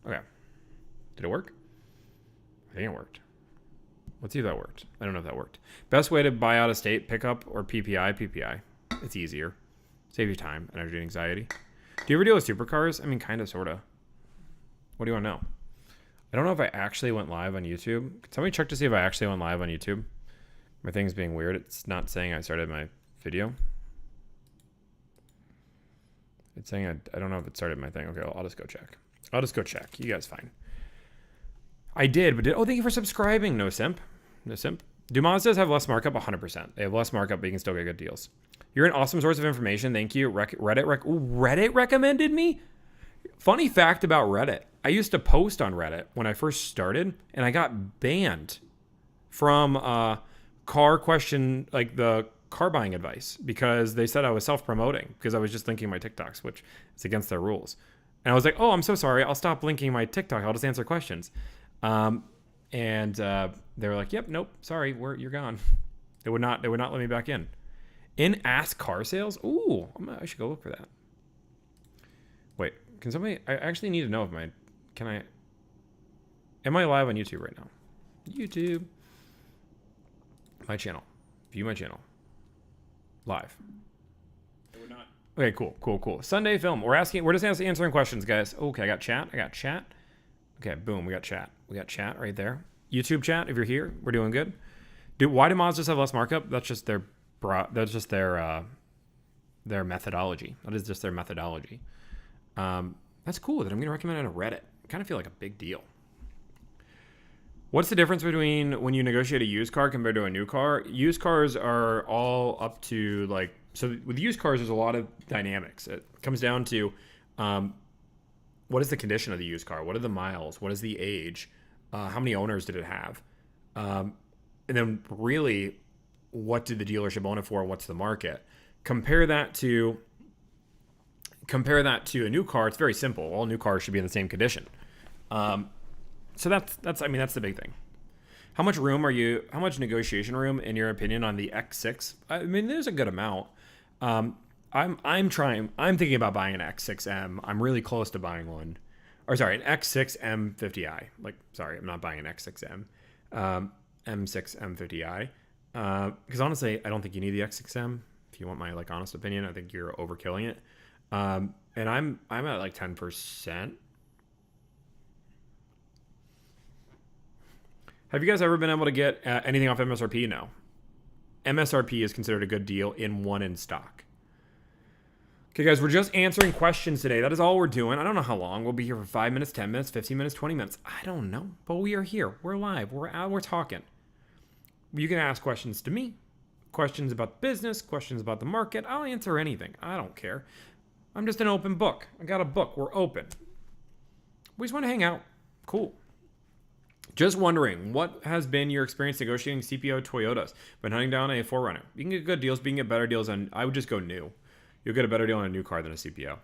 Okay. Did it work? I think it worked. Let's see if that worked. I don't know if that worked. Best way to buy out of state, pickup or PPI? PPI. It's easier. Save you time, energy, and anxiety. Do you ever deal with supercars? I mean, kind of, sort of. What do you want to know? I don't know if I actually went live on YouTube. Can somebody check to see if I actually went live on YouTube? My thing's being weird. It's not saying I started my video. It's saying I don't know if it started my thing. Okay, well, I'll just go check. You guys fine. I did, but oh, thank you for subscribing. No simp. Do Mazdas have less markup? 100%. They have less markup, but you can still get good deals. You're an awesome source of information. Thank you. Reddit recommended me? Funny fact about Reddit. I used to post on Reddit when I first started, and I got banned from car question, like the car buying advice, because they said I was self-promoting because I was just linking my TikToks, which is against their rules. And I was like, oh, I'm so sorry. I'll stop linking my TikTok. I'll just answer questions. And they were like, yep, nope, sorry, you're gone. They would not let me back in. In Ask Car Sales? Ooh, I should go look for that. Wait, can somebody, I actually need to know if am I live on YouTube right now? YouTube. My channel. View my channel. Live. We're not. Okay, cool. Sunday film. We're just answering questions, guys. Okay, I got chat. Okay, boom, we got chat. We got chat right there. YouTube chat, if you're here, we're doing good. Why do Mazdas have less markup? That's just their methodology. That is just their methodology. That's cool that I'm going to recommend it on Reddit. I kind of feel like a big deal. What's the difference between when you negotiate a used car compared to a new car? Used cars are all up to so with used cars, there's a lot of dynamics. It comes down to what is the condition of the used car? What are the miles? What is the age? How many owners did it have? And then really, what did the dealership own it for? What's the market? Compare that to a new car. It's very simple. All new cars should be in the same condition. So that's the big thing. How much negotiation room, in your opinion, on the X6? I mean, there's a good amount. I'm thinking about buying an X6M. I'm really close to buying one. Or sorry, an X6 M50i. I'm not buying an X6M. M6 M50i. Because honestly, I don't think you need the X6M. If you want my honest opinion, I think you're overkilling it. And I'm at 10%. Have you guys ever been able to get anything off MSRP? No. MSRP is considered a good deal in stock. Okay, guys, we're just answering questions today. That is all we're doing. I don't know how long. We'll be here for 5 minutes, 10 minutes, 15 minutes, 20 minutes. I don't know. But we are here. We're live. We're out. We're talking. You can ask questions to me. Questions about the business. Questions about the market. I'll answer anything. I don't care. I'm just an open book. I got a book. We're open. We just want to hang out. Cool. Just wondering, what has been your experience negotiating CPO Toyotas? Been hunting down a 4Runner. You can get good deals, but you can get better deals on, I would just go new. You'll get a better deal on a new car than a CPO.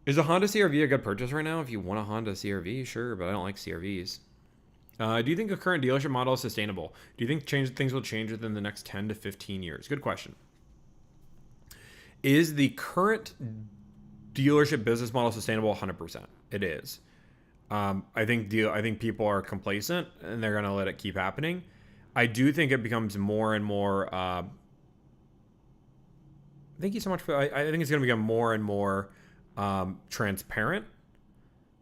Is a Honda CRV a good purchase right now? If you want a Honda CRV, sure, but I don't like CRVs. Do you think a current dealership model is sustainable? Do you think things will change within the next 10 to 15 years? Good question. Is the current dealership business model sustainable? 100%. It is. I think people are complacent and they're going to let it keep happening. I do think it becomes more and more. Thank you so much for. I think it's going to become more and more transparent,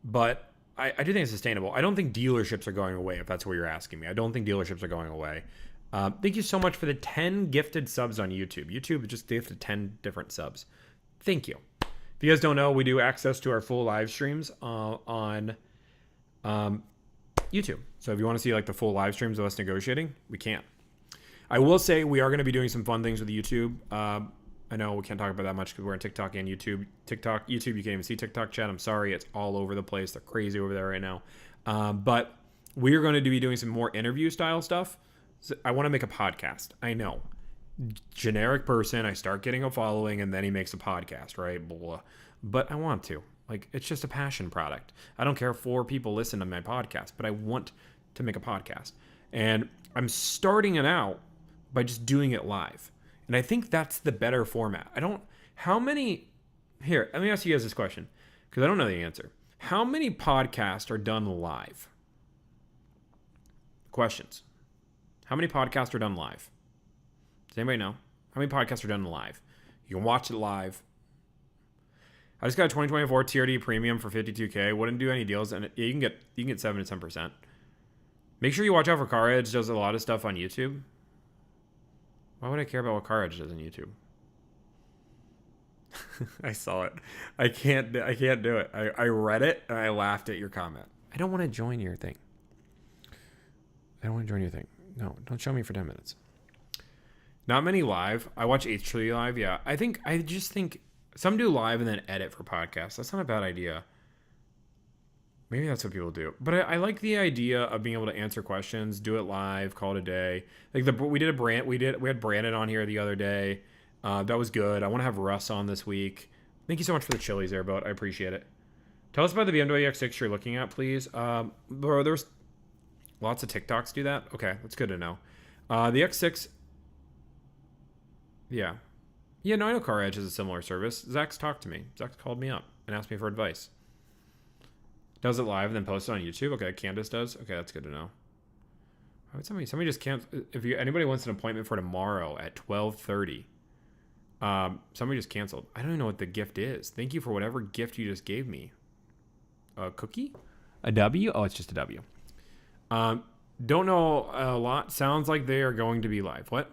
but I do think it's sustainable. I don't think dealerships are going away. If that's what you're asking me, I don't think dealerships are going away. Thank you so much for the 10 gifted subs on YouTube. YouTube just gifted 10 different subs. Thank you. If you guys don't know, we do access to our full live streams on YouTube. So if you want to see the full live streams of us negotiating, we can. I will say we are going to be doing some fun things with YouTube. I know we can't talk about that much because we're on TikTok and YouTube. YouTube, you can't even see TikTok chat. I'm sorry. It's all over the place. They're crazy over there right now. But we are going to be doing some more interview style stuff. So I want to make a podcast. I know. Generic person. I start getting a following and then he makes a podcast, right? Blah. But I want to. It's just a passion product. I don't care if 4 people listen to my podcast, but I want to make a podcast. And I'm starting it out by just doing it live. And I think that's the better format. Here, let me ask you guys this question because I don't know the answer. How many podcasts are done live? Questions. How many podcasts are done live? Does anybody know? How many podcasts are done live? You can watch it live. I just got a 2024 TRD premium for $52K. Wouldn't do any deals, and you can get 7 to 10%. Make sure you watch out for Car Edge. Does a lot of stuff on YouTube. Why would I care about what Car Edge does on YouTube? I saw it. I can't do it. I read it and I laughed at your comment. I don't want to join your thing. No, don't show me for 10 minutes. Not many live. I watch H3 live. Yeah, I just think some do live and then edit for podcasts. That's not a bad idea. Maybe that's what people do. But I like the idea of being able to answer questions, do it live, call it a day. Like we had Brandon on here the other day. That was good. I want to have Russ on this week. Thank you so much for the chilies there, Boat. I appreciate it. Tell us about the BMW X6 you're looking at, please. Bro, there's lots of TikToks do that. Okay, that's good to know. The X6. Yeah. Yeah, no, I know Car Edge has a similar service. Zach's talked to me. Zach's called me up and asked me for advice. Does it live and then post it on YouTube? Okay, Candace does. Okay, that's good to know. Why would somebody just can't? If anybody wants an appointment for tomorrow at 12:30, somebody just canceled. I don't even know what the gift is. Thank you for whatever gift you just gave me. A cookie? A W? Oh, it's just a W. Don't know a lot. Sounds like they are going to be live. What?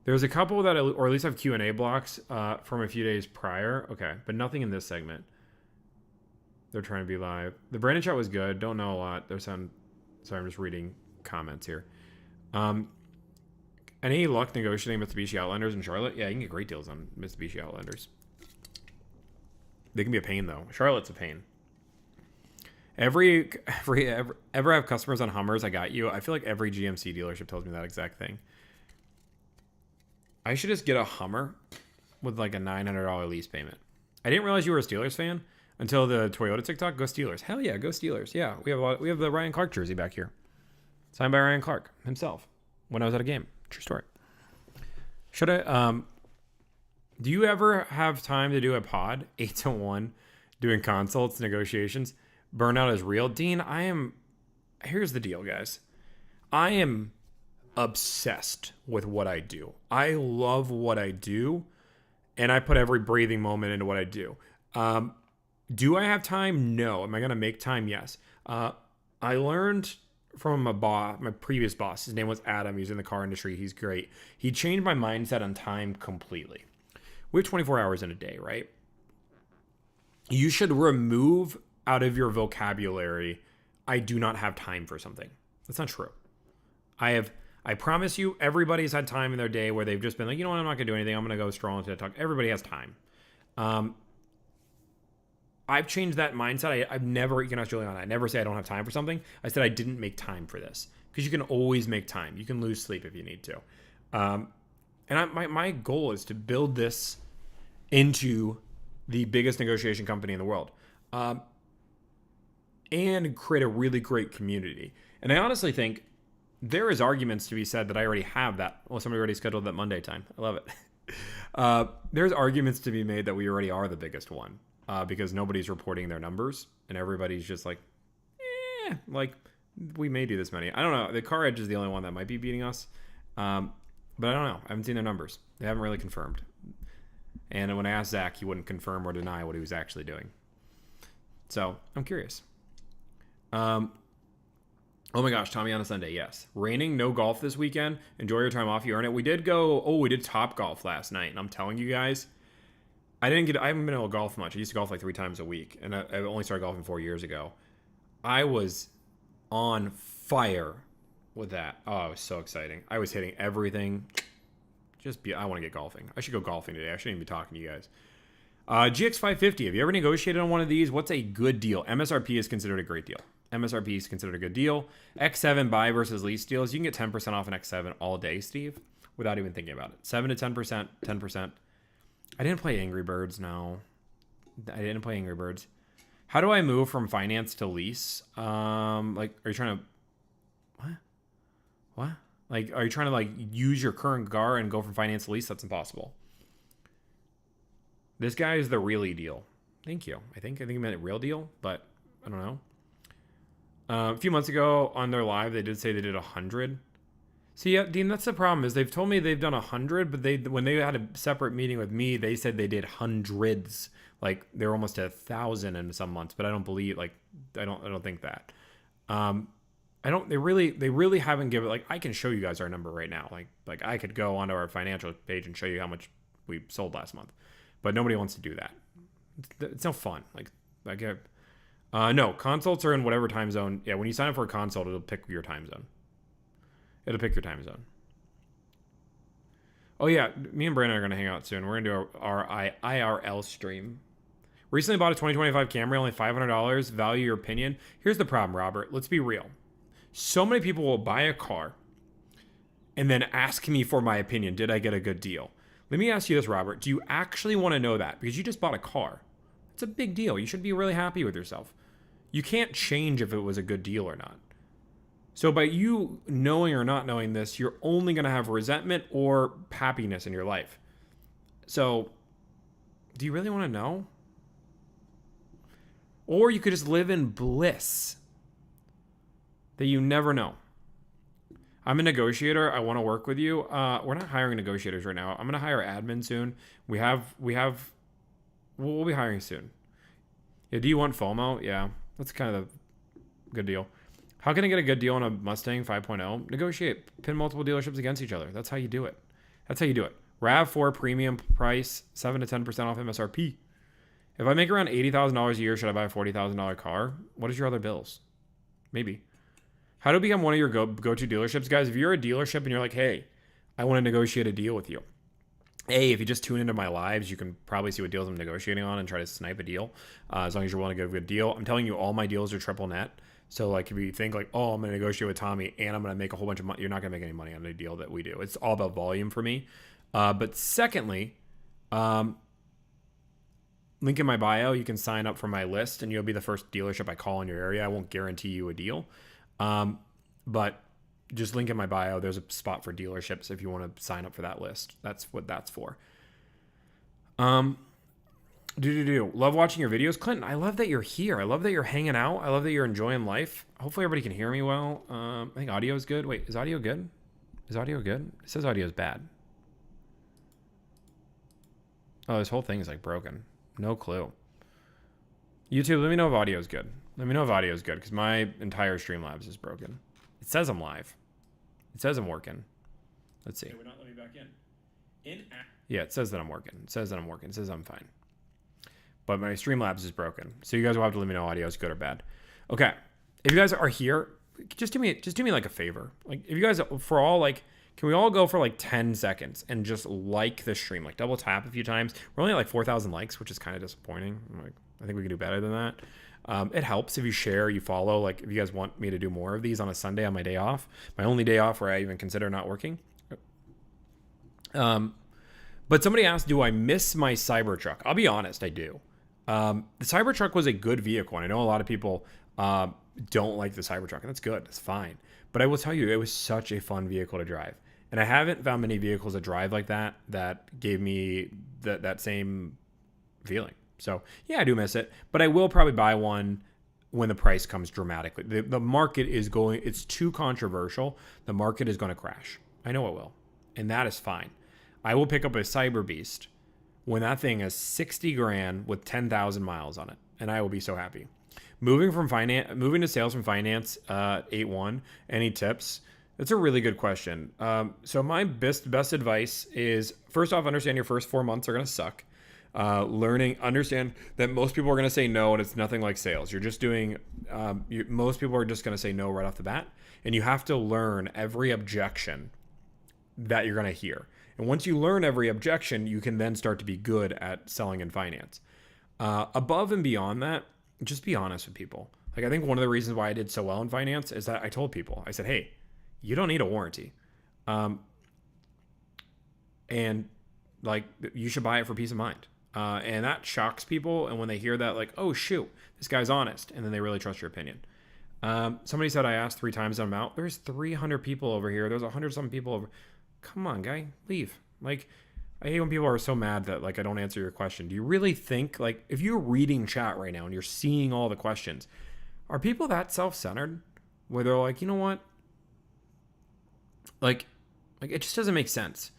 There's a couple that, or at least have Q&A blocks from a few days prior. Okay, but nothing in this segment. They're trying to be live. The Brandon chat was good. Don't know a lot. Sorry, I'm just reading comments here. Any luck negotiating Mitsubishi Outlanders in Charlotte? Yeah, you can get great deals on Mitsubishi Outlanders. They can be a pain though. Charlotte's a pain. Ever have customers on Hummers? I got you. I feel like every GMC dealership tells me that exact thing. I should just get a Hummer with like a $900 lease payment. I didn't realize you were a Steelers fan until the Toyota TikTok. Go Steelers. Hell yeah, go Steelers. Yeah, we have the Ryan Clark jersey back here. Signed by Ryan Clark himself when I was at a game. True story. Should I do you ever have time to do a pod 8 to 1 doing consults, negotiations? Burnout is real. Dean, here's the deal, guys. I am obsessed with what I do. I love what I do, and I put every breathing moment into what I do. Do I have time? No. Am I going to make time? Yes. I learned from my previous boss. His name was Adam. He's in the car industry. He's great. He changed my mindset on time completely. We have 24 hours in a day, right? You should remove out of your vocabulary, I do not have time for something. That's not true. I promise you, everybody's had time in their day where they've just been like, you know what, I'm not going to do anything. I'm going to go stroll into the talk. Everybody has time. I've changed that mindset. I've never, you can ask Juliana, I never say I don't have time for something. I said I didn't make time for this. Because you can always make time. You can lose sleep if you need to. And my goal is to build this into the biggest negotiation company in the world. And create a really great community. And I honestly think there is arguments to be said that I already have that. Well, somebody already scheduled that Monday time. I love it. There's arguments to be made that we already are the biggest one because nobody's reporting their numbers and everybody's just like we may do this many. I don't know. The Car Edge is the only one that might be beating us. But I don't know. I haven't seen their numbers. They haven't really confirmed. And when I asked Zach, he wouldn't confirm or deny what he was actually doing. So I'm curious. Oh my gosh, Tommy on a Sunday, yes. Raining, no golf this weekend. Enjoy your time off, you earn it. We did Top Golf last night, and I'm telling you guys, I haven't been able to golf much. I used to golf like 3 times a week, and I only started golfing 4 years ago. I was on fire with that. Oh, it was so exciting. I was hitting everything. I want to get golfing. I should go golfing today. I shouldn't even be talking to you guys. GX550, have you ever negotiated on one of these? What's a good deal? MSRP is considered a great deal. MSRP is considered a good deal. X7 buy versus lease deals. You can get 10% off an X7 all day, Steve, without even thinking about it. 7 to 10%, 10%. I didn't play Angry Birds, no. I didn't play Angry Birds. How do I move from finance to lease? Are you trying to... What? Like, are you trying to, use your current car and go from finance to lease? That's impossible. This guy is the really deal. Thank you. I think he meant real deal, but I don't know. A few months ago on their live, they did say they did 100. See, yeah, Dean, that's the problem is they've told me they've done 100, but when they had a separate meeting with me, they said they did hundreds. Like they're almost to 1,000 in some months, but I don't believe I don't think that. They really haven't given, like, I can show you guys our number right now. Like I could go onto our financial page and show you how much we sold last month, but nobody wants to do that. It's no fun. No, consults are in whatever time zone. Yeah, when you sign up for a consult, it'll pick your time zone. Oh yeah, me and Brandon are gonna hang out soon. We're gonna do our IRL stream. Recently bought a 2025 Camry, only $500. Value your opinion. Here's the problem, Robert. Let's be real. So many people will buy a car and then ask me for my opinion. Did I get a good deal? Let me ask you this, Robert. Do you actually want to know that? Because you just bought a car. It's a big deal. You should be really happy with yourself. You can't change if it was a good deal or not. So by you knowing or not knowing this, you're only going to have resentment or happiness in your life. So do you really want to know? Or you could just live in bliss that you never know. I'm a negotiator. I want to work with you. We're not hiring negotiators right now. I'm going to hire admin soon. We'll be hiring soon. Yeah, do you want FOMO? Yeah, that's kind of a good deal. How can I get a good deal on a Mustang 5.0? Negotiate. Pin multiple dealerships against each other. That's how you do it. RAV4 premium price, 7 to 10% off MSRP. If I make around $80,000 a year, should I buy a $40,000 car? What is your other bills? Maybe. How to become one of your go-to dealerships? Guys, if you're a dealership and you're like, hey, I want to negotiate a deal with you. If you just tune into my lives, you can probably see what deals I'm negotiating on and try to snipe a deal. As long as you're willing to give a good deal. I'm telling you, all my deals are triple net. So like if you think like, oh, I'm going to negotiate with Tommy and I'm going to make a whole bunch of money, you're not going to make any money on a deal that we do. It's all about volume for me. But secondly, link in my bio, you can sign up for my list and you'll be the first dealership I call in your area. I won't guarantee you a deal. But just link in my bio. There's a spot for dealerships if you want to sign up for that list. That's what that's for. Love watching your videos. Clinton, I love that you're here. I love that you're hanging out. I love that you're enjoying life. Hopefully everybody can hear me well. I think audio is good. Wait, is audio good? It says audio is bad. Oh, this whole thing is like broken. No clue. YouTube, let me know if audio is good. Because my entire Streamlabs is broken. It says I'm live. It says I'm working. Let's see. It would not let me back in. Yeah, it says that I'm working. It says I'm fine. But my Streamlabs is broken. So you guys will have to let me know audio is good or bad. Okay. If you guys are here, just do me like a favor. Like if you guys can we all go for like 10 seconds and just like the stream? Like double tap a few times. We're only at like 4,000 likes, which is kind of disappointing. I think we can do better than that. It helps if you share, you follow. Like if you guys want me to do more of these on a Sunday on my day off, my only day off where I even consider not working. But somebody asked, do I miss my Cybertruck? I'll be honest, I do. The Cybertruck was a good vehicle. And I know a lot of people don't like the Cybertruck, and that's good. It's fine. But I will tell you, it was such a fun vehicle to drive. And I haven't found many vehicles that drive like that gave me that same feeling. So yeah, I do miss it, but I will probably buy one when the price comes dramatically. The market is going, it's too controversial. The market is going to crash. I know it will. And that is fine. I will pick up a Cyber Beast when that thing is 60 grand with 10,000 miles on it. And I will be so happy. Moving to sales from finance, 8-1, any tips? That's a really good question. So my best advice is, first off, understand your first 4 months are going to suck. Understand that most people are going to say no, and it's nothing like sales. You're just doing, most people are just going to say no right off the bat. And you have to learn every objection that you're going to hear. And once you learn every objection, you can then start to be good at selling in finance. Above and beyond that, just be honest with people. Like, I think one of the reasons why I did so well in finance is that I told people, I said, hey, you don't need a warranty. And like, you should buy it for peace of mind. And that shocks people. And when they hear that, like, oh shoot, this guy's honest. And then they really trust your opinion. Somebody said I asked 3 times I'm out. There's 300 people over here. There's 100 something people over. Come on, guy, leave. Like, I hate when people are so mad that like I don't answer your question. Do you really think like if you're reading chat right now and you're seeing all the questions, are people that self-centered where they're like, you know what? Like it just doesn't make sense.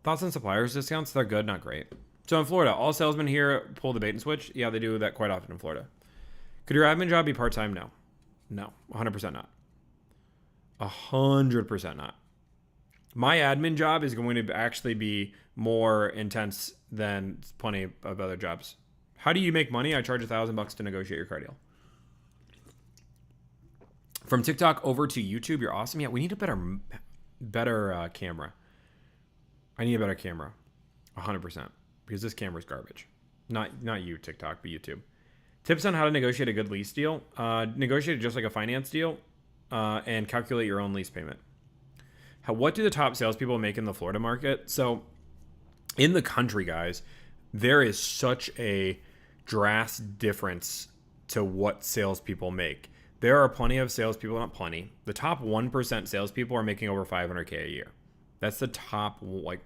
Thoughts on suppliers discounts? They're good, not great. So in Florida, all salesmen here pull the bait and switch. Yeah, they do that quite often in Florida. Could your admin job be part-time? No, 100% not. 100% not. My admin job is going to actually be more intense than plenty of other jobs. How do you make money? I charge $1,000 to negotiate your car deal. From TikTok over to YouTube, you're awesome. Yeah, we need a better camera. I need a better camera, 100%, because this camera's garbage. Not you, TikTok, but YouTube. Tips on how to negotiate a good lease deal. Negotiate it just like a finance deal, and calculate your own lease payment. What do the top salespeople make in the Florida market? So in the country, guys, there is such a drastic difference to what salespeople make. There are plenty of salespeople, not plenty. The top 1% salespeople are making over $500K a year. That's the top like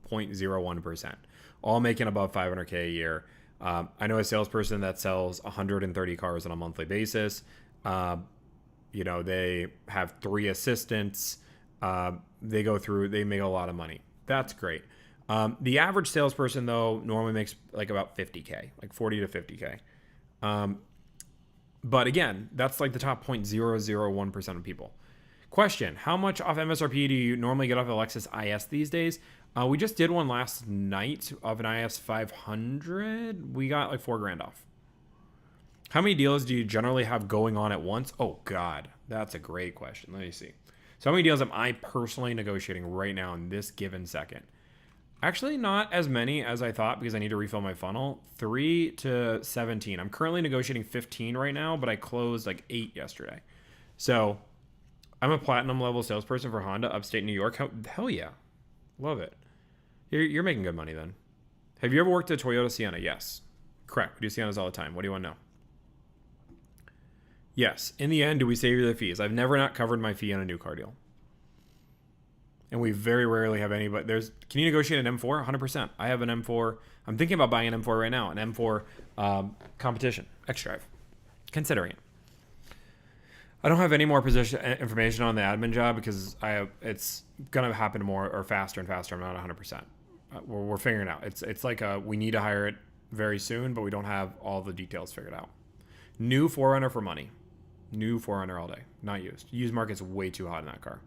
0.01%, all making above $500K a year. I know a salesperson that sells 130 cars on a monthly basis. They have 3 assistants. They make a lot of money. That's great. The average salesperson though normally makes like about 50K, like 40 to 50K. But again, that's like the top 0.001% of people. Question, how much off MSRP do you normally get off a Lexus IS these days? We just did one last night of an IS 500. We got like $4,000 off. How many deals do you generally have going on at once? Oh God, that's a great question. Let me see. So how many deals am I personally negotiating right now in this given second? Actually, not as many as I thought because I need to refill my funnel. 3 to 17. I'm currently negotiating 15 right now, but I closed like 8 yesterday. So I'm a platinum level salesperson for Honda, upstate New York. Hell yeah. Love it. You're making good money then. Have you ever worked at Toyota Sienna? Yes. Correct. We do Siennas all the time. What do you want to know? Yes. In the end, do we save you the fees? I've never not covered my fee on a new car deal. And we very rarely have anybody. Can you negotiate an M4? 100%. I have an M4. I'm thinking about buying an M4 right now. An M4 competition, X-Drive. Considering it. I don't have any more information on the admin job because it's going to happen more or faster and faster. I'm not 100%. We're figuring it out. It's like we need to hire it very soon, but we don't have all the details figured out. New 4Runner for money. New 4Runner all day. Not used. Used market's way too hot in that car.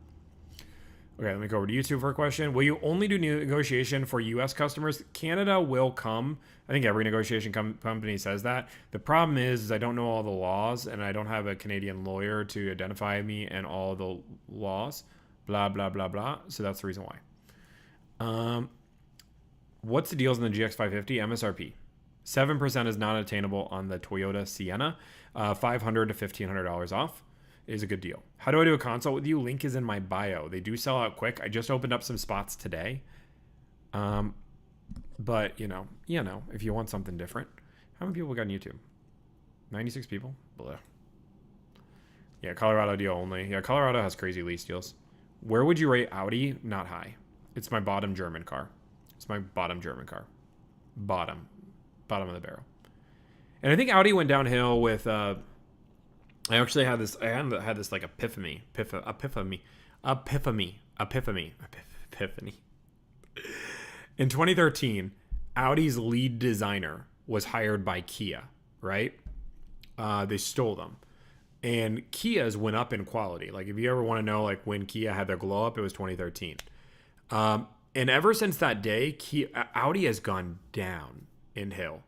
Okay, let me go over to YouTube for a question. Will you only do negotiation for U.S. customers? Canada will come. I think every negotiation company says that. The problem is I don't know all the laws, and I don't have a Canadian lawyer to identify me and all the laws. Blah, blah, blah, blah. So that's the reason why. What's the deals in the GX550? MSRP. 7% is not attainable on the Toyota Sienna. $500 to $1,500 off is a good deal. How do I do a consult with you? Link is in my bio. They do sell out quick. I just opened up some spots today. But you know, if you want something different. How many people got on YouTube? 96 people? Blah. Yeah, Colorado deal only. Yeah, Colorado has crazy lease deals. Where would you rate Audi? Not high. It's my bottom German car. Bottom of the barrel. And I think Audi went downhill with I actually had this like epiphany. In 2013, Audi's lead designer was hired by Kia, right? They stole them. And Kia's went up in quality. Like if you ever want to know like when Kia had their glow up, it was 2013. And ever since that day, Audi has gone downhill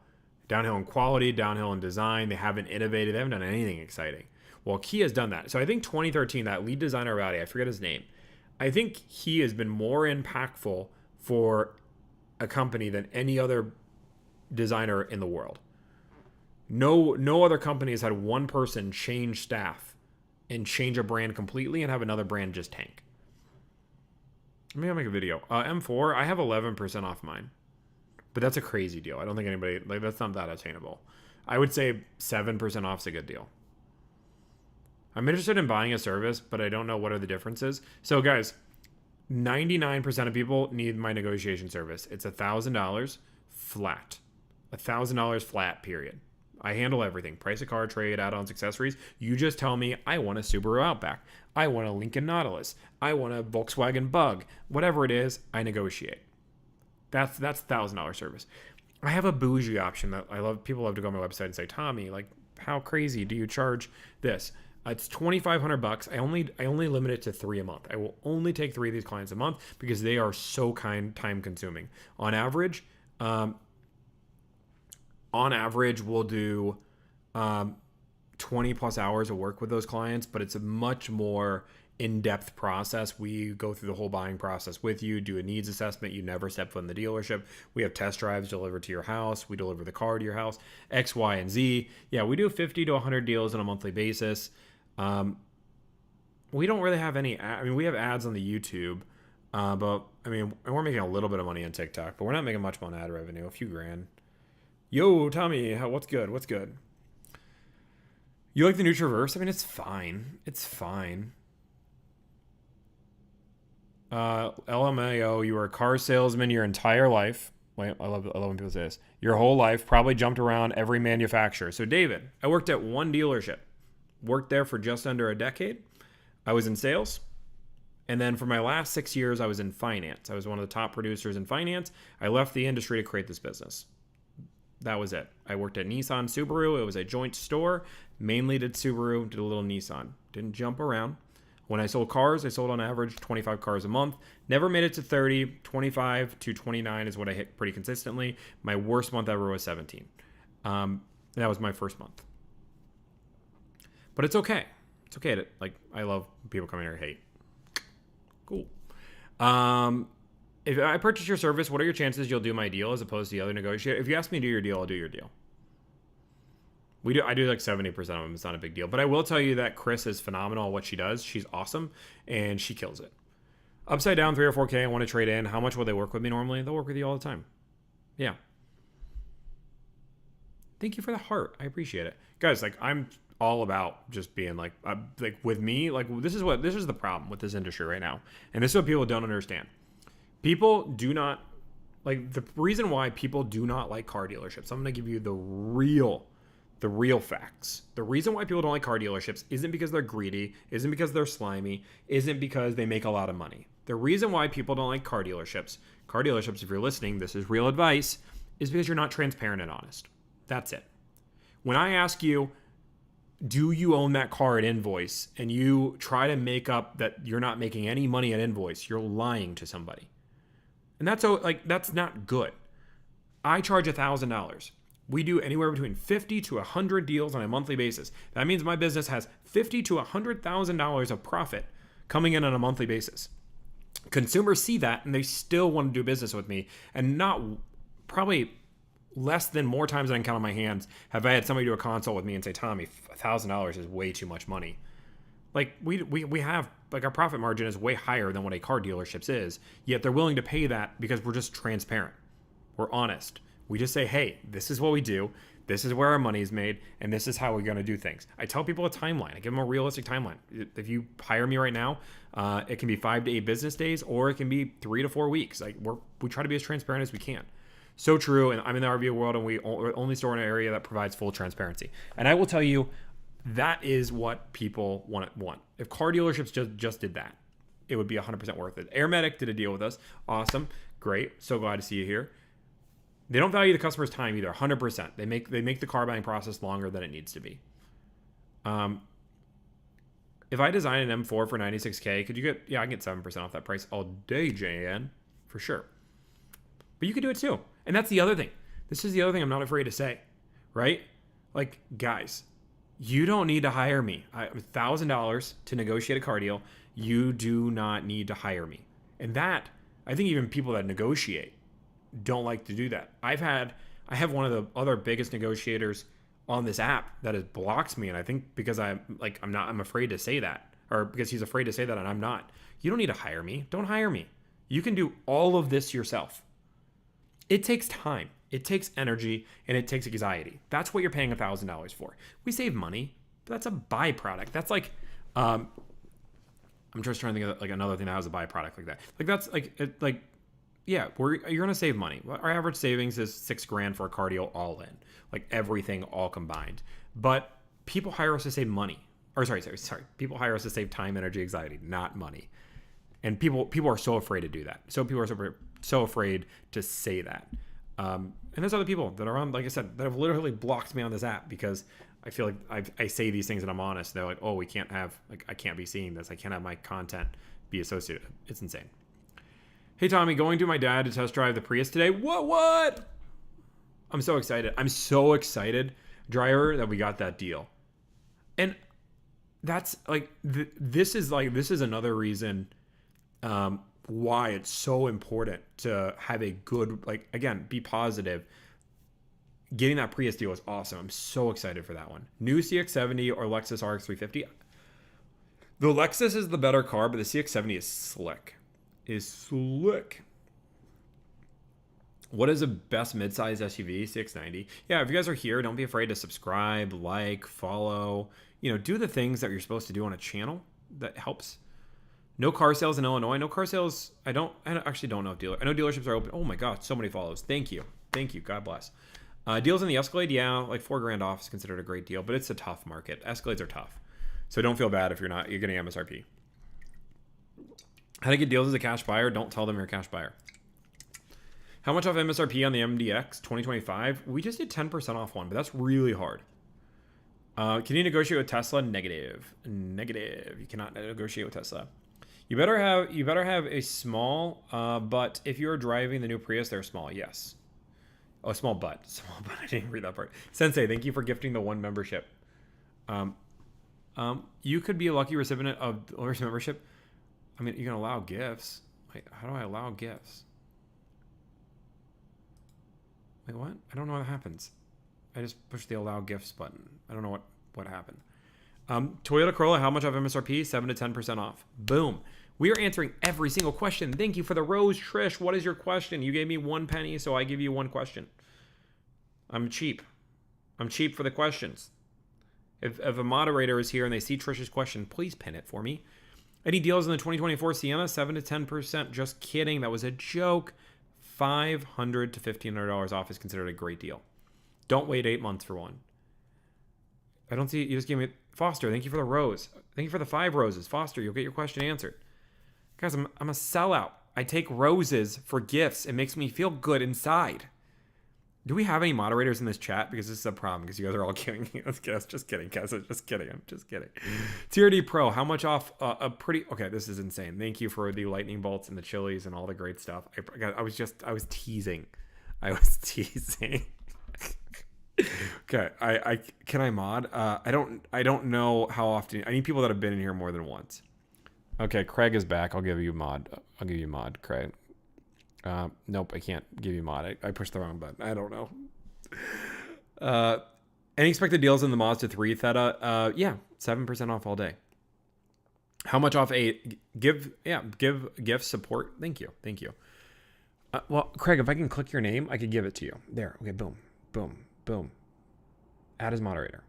in quality, downhill in design. They haven't innovated. They haven't done anything exciting. Well, Kia's done that. So I think 2013, that lead designer of Audi, I forget his name. I think he has been more impactful for a company than any other designer in the world. No other company has had one person change staff and change a brand completely and have another brand just tank. Maybe I'll make a video. M4, I have 11% off mine. But that's a crazy deal. I don't think anybody, like, that's not that attainable. I would say 7% off is a good deal. I'm interested in buying a service, but I don't know what are the differences. So guys, 99% of people need my negotiation service. It's $1,000 flat. $1,000 flat, period. I handle everything. Price of car, trade, add-ons, accessories. You just tell me, I want a Subaru Outback. I want a Lincoln Nautilus. I want a Volkswagen Bug. Whatever it is, I negotiate. That's $1,000 service. I have a bougie option that I love. People love to go on my website and say, Tommy, like, how crazy do you charge this? It's $2,500. I only limit it to 3 a month. I will only take 3 of these clients a month because they are so time consuming. On average, we'll do 20 plus hours of work with those clients, but it's a much more in-depth process. We go through the whole buying process with you, do a needs assessment. You never step foot in the dealership. We have test drives delivered to your house. We deliver the car to your house, X, Y, and Z. Yeah, we do 50 to 100 deals on a monthly basis. We don't really have any, we have ads on the YouTube, but we're making a little bit of money on TikTok, but we're not making much on ad revenue, a few grand. Yo, Tommy, what's good? What's good? You like the new Traverse? It's fine. It's fine. LMAO, you were a car salesman your entire life. Wait, I love when people say this. Your whole life, probably jumped around every manufacturer. So David, I worked at one dealership. Worked there for just under a decade. I was in sales. And then for my last 6 years, I was in finance. I was one of the top producers in finance. I left the industry to create this business. That was it. I worked at Nissan Subaru. It was a joint store. Mainly did Subaru, did a little Nissan. Didn't jump around. When I sold cars, I sold on average 25 cars a month. Never made it to 30. 25 to 29 is what I hit pretty consistently. My worst month ever was 17. That was my first month. But it's okay. It's okay to, I love people coming here and hate. Cool. If I purchase your service, what are your chances you'll do my deal as opposed to the other negotiator? If you ask me to do your deal, I'll do your deal. I do like 70% of them. It's not a big deal. But I will tell you that Chris is phenomenal at what she does. She's awesome, and she kills it. Upside down, 3 or 4K, I want to trade in. How much will they work with me normally? They'll work with you all the time. Yeah. Thank you for the heart. I appreciate it. Guys, I'm all about just being with me, this is the problem with this industry right now. And this is what people don't understand. People do not, the reason why people do not like car dealerships, I'm going to give you the real facts. The reason why people don't like car dealerships isn't because they're greedy, isn't because they're slimy, isn't because they make a lot of money. The reason why people don't like car dealerships, if you're listening, this is real advice, is because you're not transparent and honest. That's it. When I ask you, do you own that car at invoice, and you try to make up that you're not making any money at invoice, you're lying to somebody. And that's not good. I charge $1,000. We do anywhere between 50 to 100 deals on a monthly basis. That means my business has $50,000 to $100,000 of profit coming in on a monthly basis. Consumers see that and they still want to do business with me, and not probably less than more times than I can count on my hands have I had somebody do a consult with me and say, Tommy, $1,000 is way too much money. We have, our profit margin is way higher than what a car dealership's is, yet they're willing to pay that because we're just transparent. We're honest. We just say, hey, this is what we do. This is where our money is made, and this is how we're going to do things. I tell people a timeline. I give them a realistic timeline. If you hire me right now, it can be 5 to 8 business days, or it can be 3 to 4 weeks. We try to be as transparent as we can. So true, and I'm in the RV world, and we only store in an area that provides full transparency. And I will tell you, that is what people want. If car dealerships just did that, it would be 100% worth it. AirMedic did a deal with us. Awesome. Great. So glad to see you here. They don't value the customer's time either, 100%. They make the car buying process longer than it needs to be. If I design an M4 for $96K, could you get, I can get 7% off that price all day, JN, for sure. But you could do it too. And that's the other thing. This is the other thing I'm not afraid to say, right? Guys, you don't need to hire me. $1,000 to negotiate a car deal. You do not need to hire me. And that, I think even people that negotiate don't like to do that. I have one of the other biggest negotiators on this app that has blocked me, and I think because I'm afraid to say that, or because he's afraid to say that and I'm not. You don't need to hire me. Don't hire me. You can do all of this yourself. It takes time, it takes energy, and it takes anxiety. That's what you're paying $1,000 for. We save money, but that's a byproduct. That's I'm just trying to think of like another thing that has a byproduct like that. Like that's yeah, you're gonna save money. Our average savings is $6,000 for a cardio all in, like everything all combined. But people hire us to save money, or sorry. People hire us to save time, energy, anxiety, not money. And people are so afraid to do that. So people are so afraid to say that. And there's other people that are on, like I said, that have literally blocked me on this app because I feel like I say these things and I'm honest. They're like, oh, we can't have, like, I can't be seeing this. I can't have my content be associated. It's insane. Hey, Tommy, going to my dad to test drive the Prius today. What? I'm so excited. Driver, that we got that deal. And that's like, this is another reason why it's so important to have a good, like, again, be positive. Getting that Prius deal was awesome. I'm so excited for that one. New CX-70 or Lexus RX 350. The Lexus is the better car, but the CX-70 is slick. What is the best midsize SUV? CX-90. Yeah, if you guys are here, don't be afraid to subscribe, like, follow. Do the things that you're supposed to do on a channel. That helps. No car sales in Illinois. No car sales. I actually don't know if I know dealerships are open. Oh my God, so many follows. Thank you. God bless. Deals in the Escalade, yeah, like $4,000 off is considered a great deal, but it's a tough market. Escalades are tough, so don't feel bad if you're getting MSRP. How to get deals as a cash buyer? Don't tell them you're a cash buyer. How much off MSRP on the MDX 2025? We just did 10% off one, but that's really hard. Can you negotiate with Tesla? Negative. You cannot negotiate with Tesla. You better have a small, but if you're driving the new Prius, they're small. Yes. Oh, small butt. I didn't read that part. Sensei, thank you for gifting the one membership. You could be a lucky recipient of the membership. I mean, you can allow gifts. Wait, how do I allow gifts? Wait, what? I don't know what happens. I just pushed the allow gifts button. I don't know what happened. Toyota Corolla, how much off MSRP? 7 to 10% off. Boom. We are answering every single question. Thank you for the rose, Trish. What is your question? You gave me 1 penny, so I give you 1 question. I'm cheap. I'm cheap for the questions. If a moderator is here and they see Trish's question, please pin it for me. Any deals in the 2024 Sienna? 7 to 10%. Just kidding. That was a joke. $500 to $1,500 off is considered a great deal. Don't wait 8 months for one. I don't see you just gave me Foster. Thank you for the rose. Thank you for the 5 roses. Foster, you'll get your question answered. Guys, I'm a sellout. I take roses for gifts. It makes me feel good inside. Do we have any moderators in this chat? Because this is a problem because you guys are all giving us gifts. Just kidding, guys. I'm just kidding. TRD Pro, how much off a pretty... Okay, this is insane. Thank you for the lightning bolts and the chilies and all the great stuff. I was teasing. Okay, can I mod? I don't know how often. I need people that have been in here more than once. Okay, Craig is back. I'll give you mod, Craig. Nope, I can't give you mod. I pushed the wrong button. I don't know. Any expected deals in the Mazda 3 Theta? Yeah, 7% off all day. How much off give gift support? Thank you. Well, Craig, if I can click your name, I could give it to you. There. Okay, boom. Add as moderator.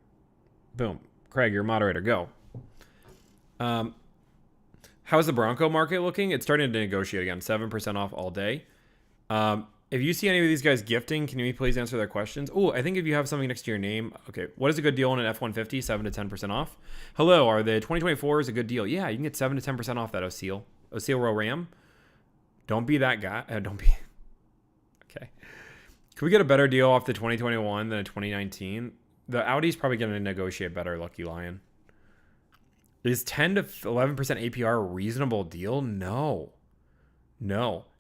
Boom. Craig, you're a moderator. Go. How's the Bronco market looking? It's starting to negotiate again. 7% off all day. If you see any of these guys gifting, can you please answer their questions? Oh, I think if you have something next to your name. Okay. What is a good deal on an F-150? 7 to 10% off. Hello. Are the 2024s a good deal? Yeah, you can get 7 to 10% off that Oceal Row Ram. Don't be that guy. Don't be. Okay. Could we get a better deal off the 2021 than a 2019? The Audi's probably going to negotiate better, Lucky Lion. Is 10 to 11% APR a reasonable deal? No.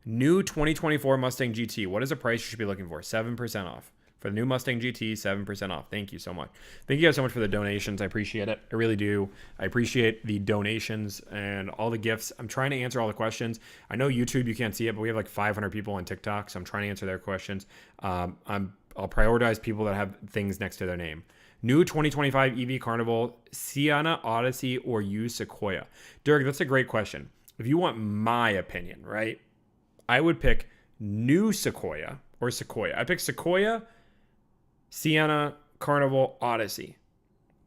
New 2024 Mustang GT. What is the price you should be looking for? 7% off. For the new Mustang GT, 7% off. Thank you so much. Thank you guys so much for the donations. I appreciate it. I really do. I appreciate the donations and all the gifts. I'm trying to answer all the questions. I know YouTube, you can't see it, but we have like 500 people on TikTok, so I'm trying to answer their questions. I'll prioritize people that have things next to their name. New 2025 EV Carnival, Sienna, Odyssey, or used Sequoia? Derek, that's a great question. If you want my opinion, right, I would pick new Sequoia or Sequoia. I pick Sequoia, Sienna, Carnival, Odyssey.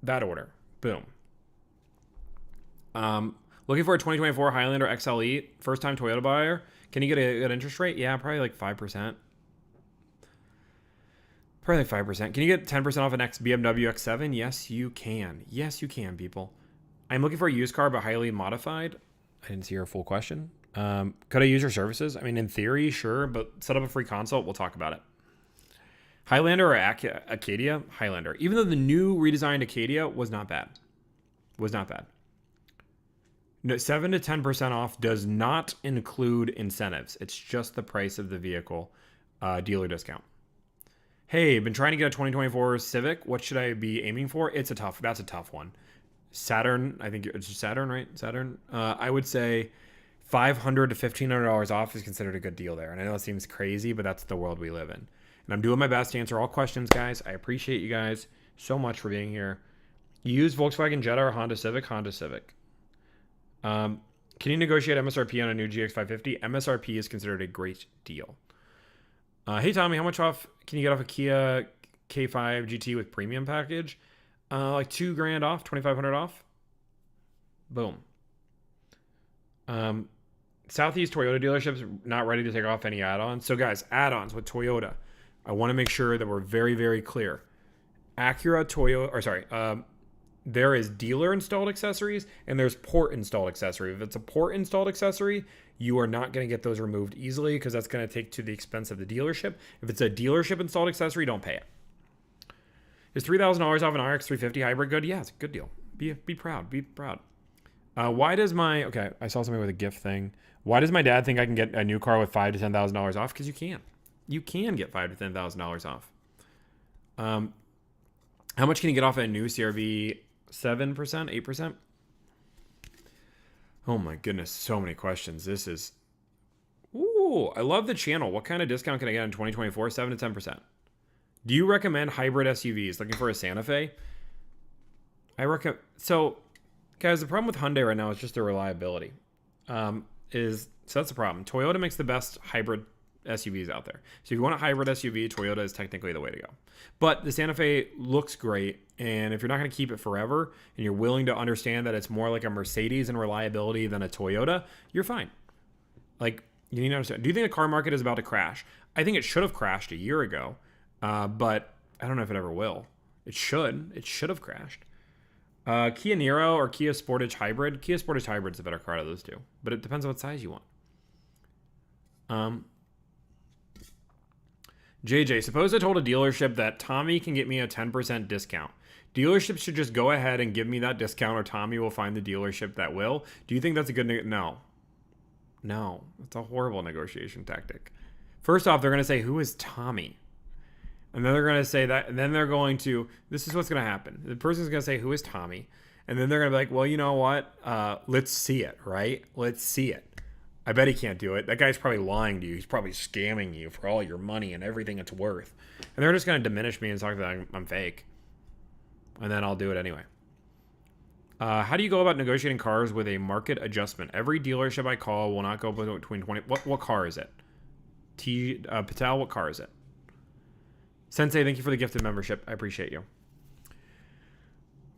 That order. Boom. Looking for a 2024 Highlander XLE, first time Toyota buyer. Can you get a good interest rate? Yeah, probably like 5%. Probably like 5%. Can you get 10% off an BMW X7? Yes, you can. Yes, you can, people. I'm looking for a used car, but highly modified. I didn't see your full question. Could I use your services? I mean, in theory, sure, but set up a free consult. We'll talk about it. Highlander or Acadia? Highlander. Even though the new redesigned Acadia was not bad. Was not bad. No, 7 to 10% off does not include incentives. It's just the price of the vehicle, dealer discount. Hey, been trying to get a 2024 Civic. What should I be aiming for? That's a tough one. Saturn, I think it's Saturn, right? Saturn. I would say $500 to $1,500 off is considered a good deal there. And I know it seems crazy, but that's the world we live in. And I'm doing my best to answer all questions, guys. I appreciate you guys so much for being here. You use Volkswagen Jetta or Honda Civic? Honda Civic. Can you negotiate MSRP on a new GX550? MSRP is considered a great deal. Hey, Tommy, how much off can you get off a Kia K5 GT with premium package? Like $2,000 off, $2,500 off. Boom. Southeast Toyota dealerships not ready to take off any add-ons. So guys, add-ons with Toyota. I want to make sure that we're very, very clear. Acura, Toyota, there is dealer installed accessories and there's port installed accessory. If it's a port installed accessory, you are not going to get those removed easily because that's going to take to the expense of the dealership. If it's a dealership installed accessory, don't pay it. Is $3,000 off an RX 350 hybrid good? Yeah, it's a good deal. Be proud. Be proud. Why does I saw somebody with a gift thing. Why does my dad think I can get a new car with $5,000 to $10,000 off? Because you can. You can get $5,000 to $10,000 off. How much can you get off a new CRV? 7%, 8%? Oh my goodness, so many questions. This is, I love the channel. What kind of discount can I get in 2024? 7 to 10%. Do you recommend hybrid SUVs? Looking for a Santa Fe? So guys, the problem with Hyundai right now is just their reliability. So that's the problem. Toyota makes the best hybrid SUVs out there. So if you want a hybrid SUV, Toyota is technically the way to go. But the Santa Fe looks great, and if you're not going to keep it forever, and you're willing to understand that it's more like a Mercedes in reliability than a Toyota, you're fine. Like, you need to understand. Do you think the car market is about to crash? I think it should have crashed a year ago, but I don't know if it ever will. It should. It should have crashed. Kia Niro or Kia Sportage Hybrid? Kia Sportage Hybrid is a better car out of those two, but it depends on what size you want. JJ, suppose I told a dealership that Tommy can get me a 10% discount. Dealerships should just go ahead and give me that discount, or Tommy will find the dealership that will. Do you think that's a good No. It's a horrible negotiation tactic. First off, they're going to say, who is Tommy? And then they're going to say that, and then they're going to, this is what's going to happen. The person's going to say, who is Tommy? And then they're going to be like, well, you know what? Let's see it, right? Let's see it. I bet he can't do it. That guy's probably lying to you. He's probably scamming you for all your money and everything it's worth. And they're just going to diminish me and talk that I'm fake. And then I'll do it anyway. How do you go about negotiating cars with a market adjustment? Every dealership I call will not go between 20. What car is it? Patel, what car is it? Sensei, thank you for the gifted membership. I appreciate you.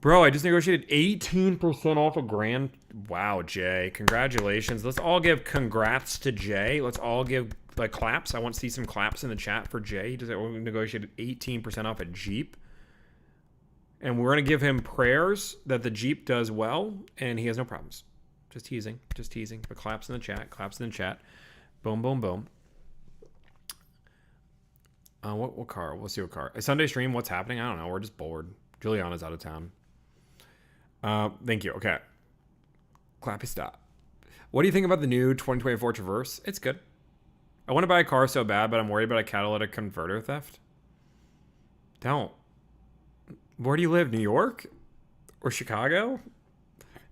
Bro, I just negotiated 18% off a grand. Wow, Jay. Congratulations. Let's all give congrats to Jay. Let's all give like claps. I want to see some claps in the chat for Jay. He just negotiated 18% off a Jeep. And we're going to give him prayers that the Jeep does well, and he has no problems. Just teasing. But claps in the chat. Boom, boom, boom. What car? We'll see what car. A Sunday stream, what's happening? I don't know. We're just bored. Juliana's out of town. Thank you. Okay. Clappy stop. What do you think about the new 2024 Traverse? It's good. I want to buy a car so bad, but I'm worried about a catalytic converter theft. Don't. Where do you live? New York? Or Chicago?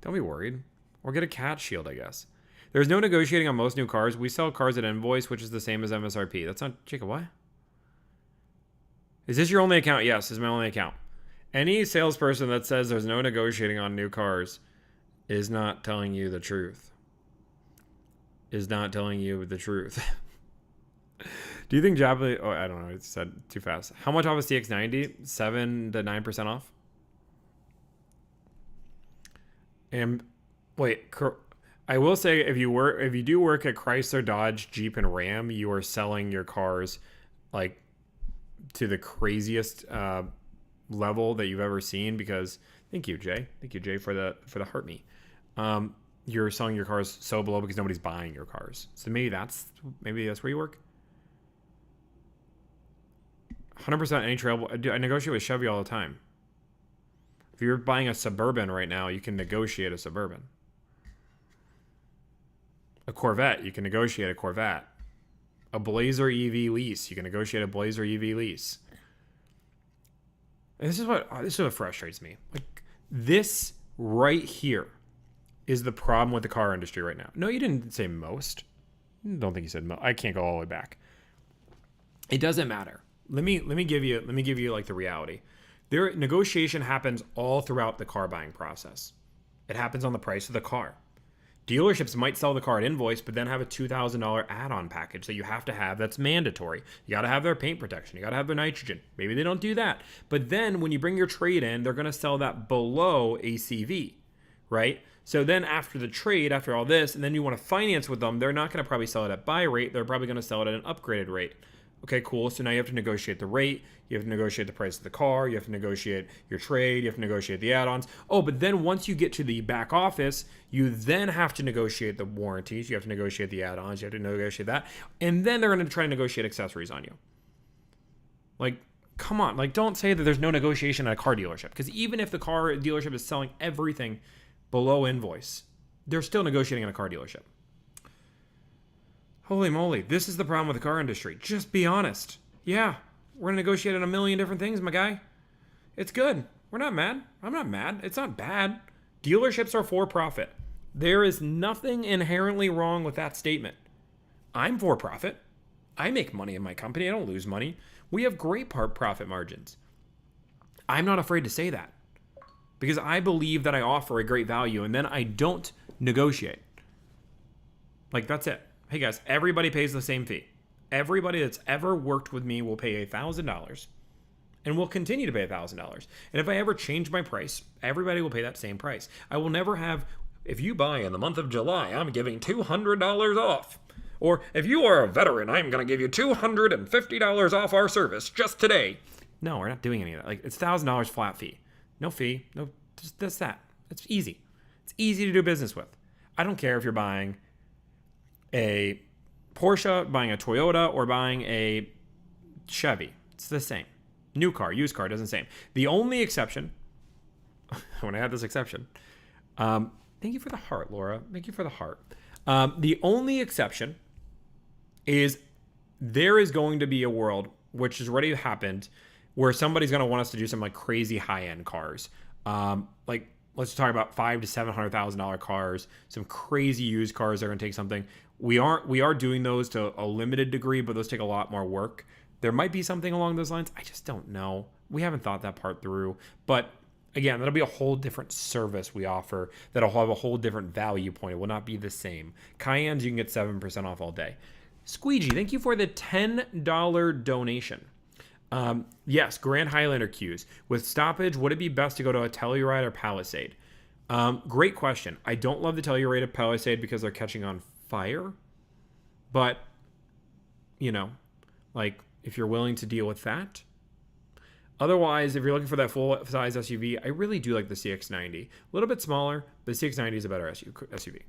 Don't be worried. Or get a cat shield, I guess. There's no negotiating on most new cars. We sell cars at invoice, which is the same as MSRP. That's not... Jacob, what? Is this your only account? Yes, this is my only account. Any salesperson that says there's no negotiating on new cars is not telling you the truth. Do you think Japanese... Oh, I don't know. It said too fast. How much off is CX-90? 7 to 9% off? And... Wait. I will say if you do work at Chrysler, Dodge, Jeep, and Ram, you are selling your cars like to the craziest level that you've ever seen. Because thank you, Jay, for the heart me. You're selling your cars so below because nobody's buying your cars. So maybe that's where you work. 100% any trouble. I negotiate with Chevy all the time. If you're buying a Suburban right now, you can negotiate a Suburban. A Corvette, you can negotiate a Corvette. A Blazer EV lease, you can negotiate a Blazer EV lease. And this is what frustrates me. Like, this right here is the problem with the car industry right now. No, you didn't say most. Don't think you said most. I can't go all the way back. It doesn't matter. Let me give you like the reality. Negotiation happens all throughout the car buying process. It happens on the price of the car. Dealerships might sell the car at invoice, but then have a $2,000 add-on package that you have to have that's mandatory. You got to have their paint protection. You got to have their nitrogen. Maybe they don't do that. But then when you bring your trade in, they're going to sell that below ACV, right? So then after the trade, after all this, and then you want to finance with them, they're not going to probably sell it at buy rate. They're probably going to sell it at an upgraded rate. Okay, cool. So now you have to negotiate the rate. You have to negotiate the price of the car. You have to negotiate your trade. You have to negotiate the add-ons. Oh, but then once you get to the back office, you then have to negotiate the warranties. You have to negotiate the add-ons. You have to negotiate that. And then they're going to try and negotiate accessories on you. Like, come on. Like, don't say that there's no negotiation at a car dealership. Because even if the car dealership is selling everything below invoice, they're still negotiating at a car dealership. Holy moly, this is the problem with the car industry. Just be honest. Yeah, we're going to negotiate on a million different things, my guy. It's good. We're not mad. I'm not mad. It's not bad. Dealerships are for profit. There is nothing inherently wrong with that statement. I'm for profit. I make money in my company. I don't lose money. We have great profit margins. I'm not afraid to say that because I believe that I offer a great value and then I don't negotiate. Like, that's it. Hey guys, everybody pays the same fee. Everybody that's ever worked with me will pay $1,000 and will continue to pay $1,000. And if I ever change my price, everybody will pay that same price. I will never have, if you buy in the month of July, I'm giving $200 off. Or if you are a veteran, I'm going to give you $250 off our service just today. No, we're not doing any of that. Like, it's $1,000 flat fee. No fee. No, just that's that. It's easy. It's easy to do business with. I don't care if you're buying a Porsche, buying a Toyota, or buying a Chevy. It's the same. New car, used car, doesn't the same. The only exception, when I had this exception, thank you for the heart, Laura. Thank you for the heart. The only exception is there is going to be a world, which has already happened, where somebody's going to want us to do some like crazy high-end cars. Like, let's talk about $500,000 to $700,000 cars, some crazy used cars that are going to take something. We are doing those to a limited degree, but those take a lot more work. There might be something along those lines. I just don't know. We haven't thought that part through. But again, that'll be a whole different service we offer that'll have a whole different value point. It will not be the same. Cayennes, you can get 7% off all day. Squeegee, thank you for the $10 donation. Yes, Grand Highlander queues. With stoppage, would it be best to go to a Telluride or Palisade? Great question. I don't love the Telluride or Palisade because they're catching on fire. But, you know, like, if you're willing to deal with that. Otherwise, if you're looking for that full-size SUV, I really do like the CX-90. A little bit smaller, but the CX-90 is a better SUV.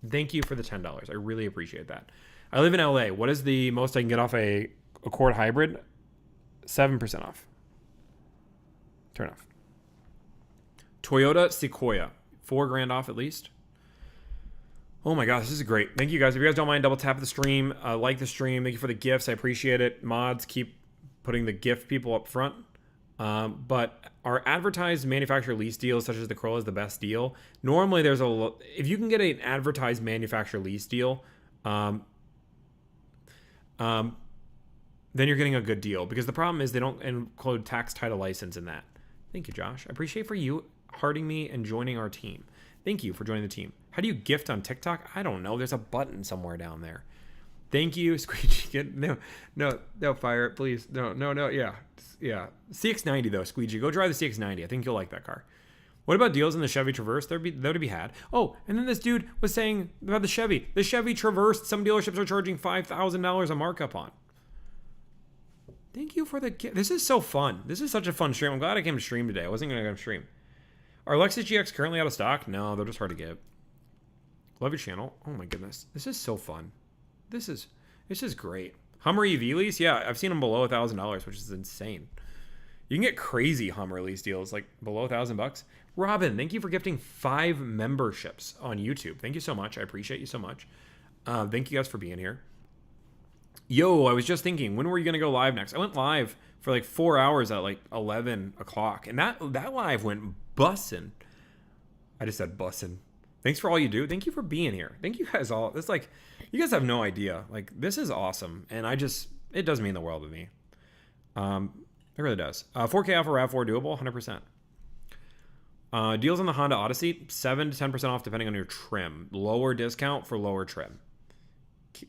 Thank you for the $10. I really appreciate that. I live in LA. What is the most I can get off a Accord Hybrid? 7% off. Turn off. Toyota Sequoia. $4,000 off at least. Oh my gosh, this is great. Thank you guys. If you guys don't mind, double tap the stream. Like the stream. Thank you for the gifts. I appreciate it. Mods, keep putting the gift people up front. But our advertised manufacturer lease deals, such as the Corolla, is the best deal. Normally, if you can get an advertised manufacturer lease deal, then you're getting a good deal. Because the problem is they don't include tax, title, license in that. Thank you, Josh. I appreciate for you hearting me and joining our team. Thank you for joining the team. How do you gift on TikTok? I don't know. There's a button somewhere down there. Thank you, Squeegee. No, fire it, please. No. Yeah. CX-90 though, Squeegee. Go drive the CX-90. I think you'll like that car. What about deals in the Chevy Traverse? That would be had. Oh, and then this dude was saying about the Chevy. The Chevy Traverse, some dealerships are charging $5,000 a markup on. Thank you for the gift. This is so fun. This is such a fun stream. I'm glad I came to stream today. I wasn't going to come stream. Are Lexus GX currently out of stock? No, they're just hard to get. Love your channel. Oh my goodness. This is so fun. This is great. Hummer EV lease? Yeah, I've seen them below $1,000, which is insane. You can get crazy Hummer lease deals like below $1,000. Robin, thank you for gifting 5 memberships on YouTube. Thank you so much. I appreciate you so much. Thank you guys for being here. Yo, I was just thinking, when were you going to go live next? I went live for like 4 hours at like 11 o'clock. And that live went bussin'. I just said bussin'. Thanks for all you do. Thank you for being here. Thank you guys all. It's like, you guys have no idea. Like, this is awesome. And it does mean the world to me. It really does. 4K Alpha RAV4 doable, 100%. Deals on the Honda Odyssey, 7 to 10% off depending on your trim. Lower discount for lower trim.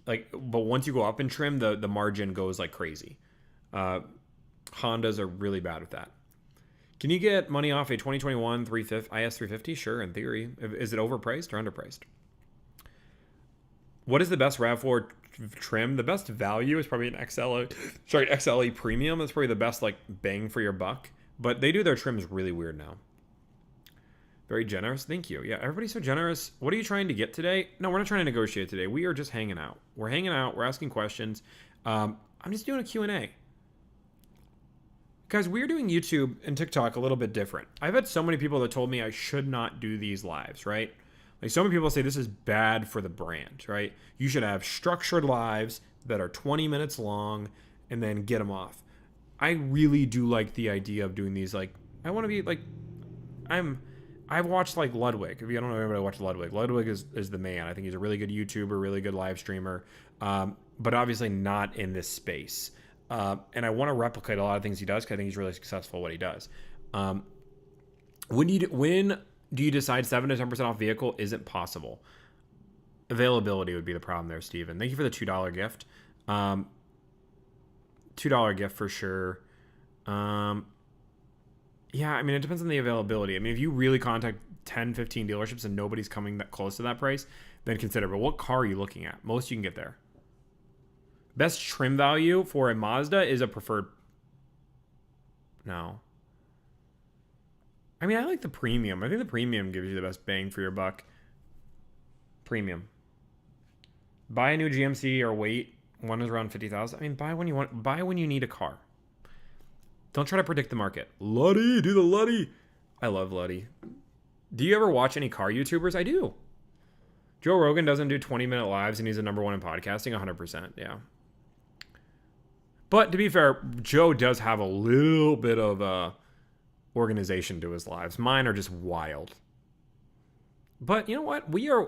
But once you go up in trim, the margin goes like crazy. Hondas are really bad with that. Can you get money off a 2021 IS350? Sure, in theory. Is it overpriced or underpriced? What is the best RAV4 trim? The best value is probably an XLE Premium. That's probably the best like bang for your buck. But they do their trims really weird now. Very generous. Thank you. Yeah, everybody's so generous. What are you trying to get today? No, we're not trying to negotiate today. We are just hanging out. We're hanging out. We're asking questions. I'm just doing a Q&A. Guys, we're doing YouTube and TikTok a little bit different. I've had so many people that told me I should not do these lives, right? Like so many people say this is bad for the brand, right? You should have structured lives that are 20 minutes long and then get them off. I really do like the idea of doing these. Like, I want to be like, I've watched like Ludwig. If you don't know anybody, watch Ludwig. Ludwig is the man. I think he's a really good YouTuber, really good live streamer, but obviously not in this space. And I want to replicate a lot of things he does because I think he's really successful at what he does. When do you decide 7 to 10% off vehicle isn't possible? Availability would be the problem there, Steven. Thank you for the $2 gift. $2 gift for sure. Yeah, I mean, it depends on the availability. I mean, if you really contact 10, 15 dealerships and nobody's coming that close to that price, then consider. But what car are you looking at? Most you can get there. Best trim value for a Mazda is a preferred. No. I mean, I like the premium. I think the premium gives you the best bang for your buck. Premium. Buy a new GMC or wait. One is around 50,000. I mean, buy when you want. Buy when you need a car. Don't try to predict the market. Luddy, do the Luddy. I love Luddy. Do you ever watch any car YouTubers? I do. Joe Rogan doesn't do 20-minute lives and he's the number one in podcasting, 100%. Yeah. But to be fair, Joe does have a little bit of organization to his lives. Mine are just wild. But you know what?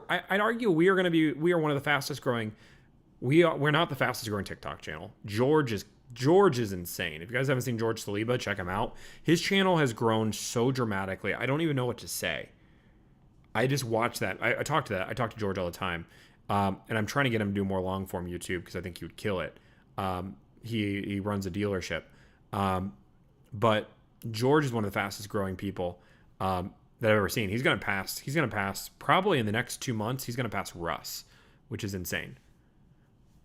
I'd argue we are one of the fastest growing. We're not the fastest growing TikTok channel. George is insane. If you guys haven't seen George Saliba, check him out. His channel has grown so dramatically. I don't even know what to say. I just watch that. I talk to George all the time. And I'm trying to get him to do more long form YouTube because I think he would kill it. He runs a dealership. But George is one of the fastest growing people that I've ever seen. He's going to pass probably in the next 2 months. He's going to pass Russ, which is insane.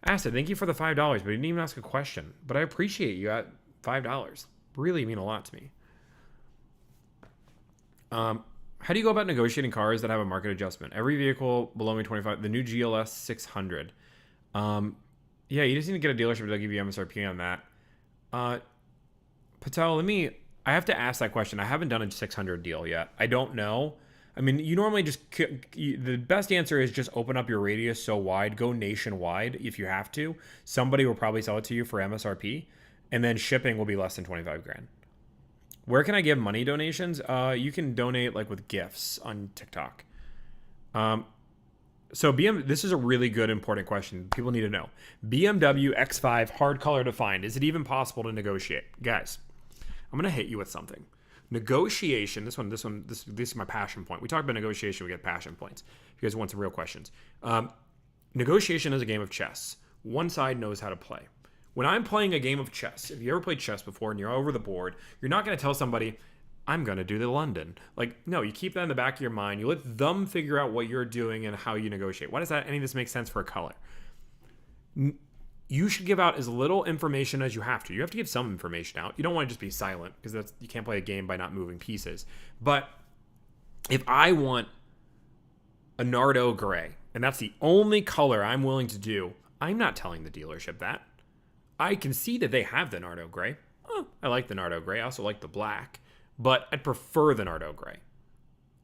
Acid, thank you for the $5, but you didn't even ask a question. But I appreciate you at $5. Really mean a lot to me. How do you go about negotiating cars that have a market adjustment? Every vehicle below me 25, the new GLS 600. Yeah, you just need to get a dealership that'll give you MSRP on that. Patel, I have to ask that question. I haven't done a 600 deal yet. I don't know. I mean, you normally the best answer is just open up your radius so wide, go nationwide if you have to. Somebody will probably sell it to you for MSRP, and then shipping will be less than 25 grand. Where can I give money donations? You can donate like with gifts on TikTok. So this is a really good, important question. People need to know. BMW X5 hard color defined. Is it even possible to negotiate? Guys, I'm going to hit you with something. Negotiation, this is my passion point. We talk about negotiation, we get passion points. If you guys want some real questions. Negotiation is a game of chess. One side knows how to play. When I'm playing a game of chess, if you ever played chess before and you're over the board, you're not going to tell somebody, I'm going to do the London. Like, no, you keep that in the back of your mind. You let them figure out what you're doing and how you negotiate. Why does any of this make sense for a color? You should give out as little information as you have to. You have to give some information out. You don't want to just be silent because you can't play a game by not moving pieces. But if I want a Nardo gray, and that's the only color I'm willing to do, I'm not telling the dealership that. I can see that they have the Nardo gray. Oh, I like the Nardo gray. I also like the black, but I'd prefer the Nardo gray.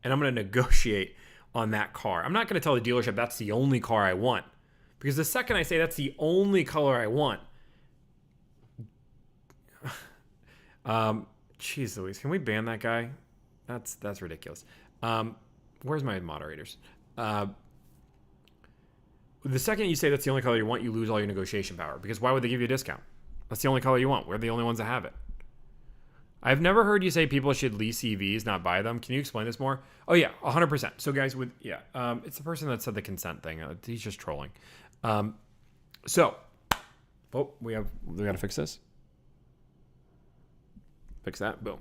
And I'm going to negotiate on that car. I'm not going to tell the dealership that's the only car I want, because the second I say that's the only color I want, jeez Louise, can we ban that guy? That's ridiculous. Where's my moderators? The second you say that's the only color you want, you lose all your negotiation power, because why would they give you a discount? That's the only color you want. We're the only ones that have it. I've never heard you say people should lease EVs, not buy them. Can you explain this more? Oh yeah, 100%. So guys, it's the person that said the consent thing. He's just trolling. We got to fix this. Fix that. Boom.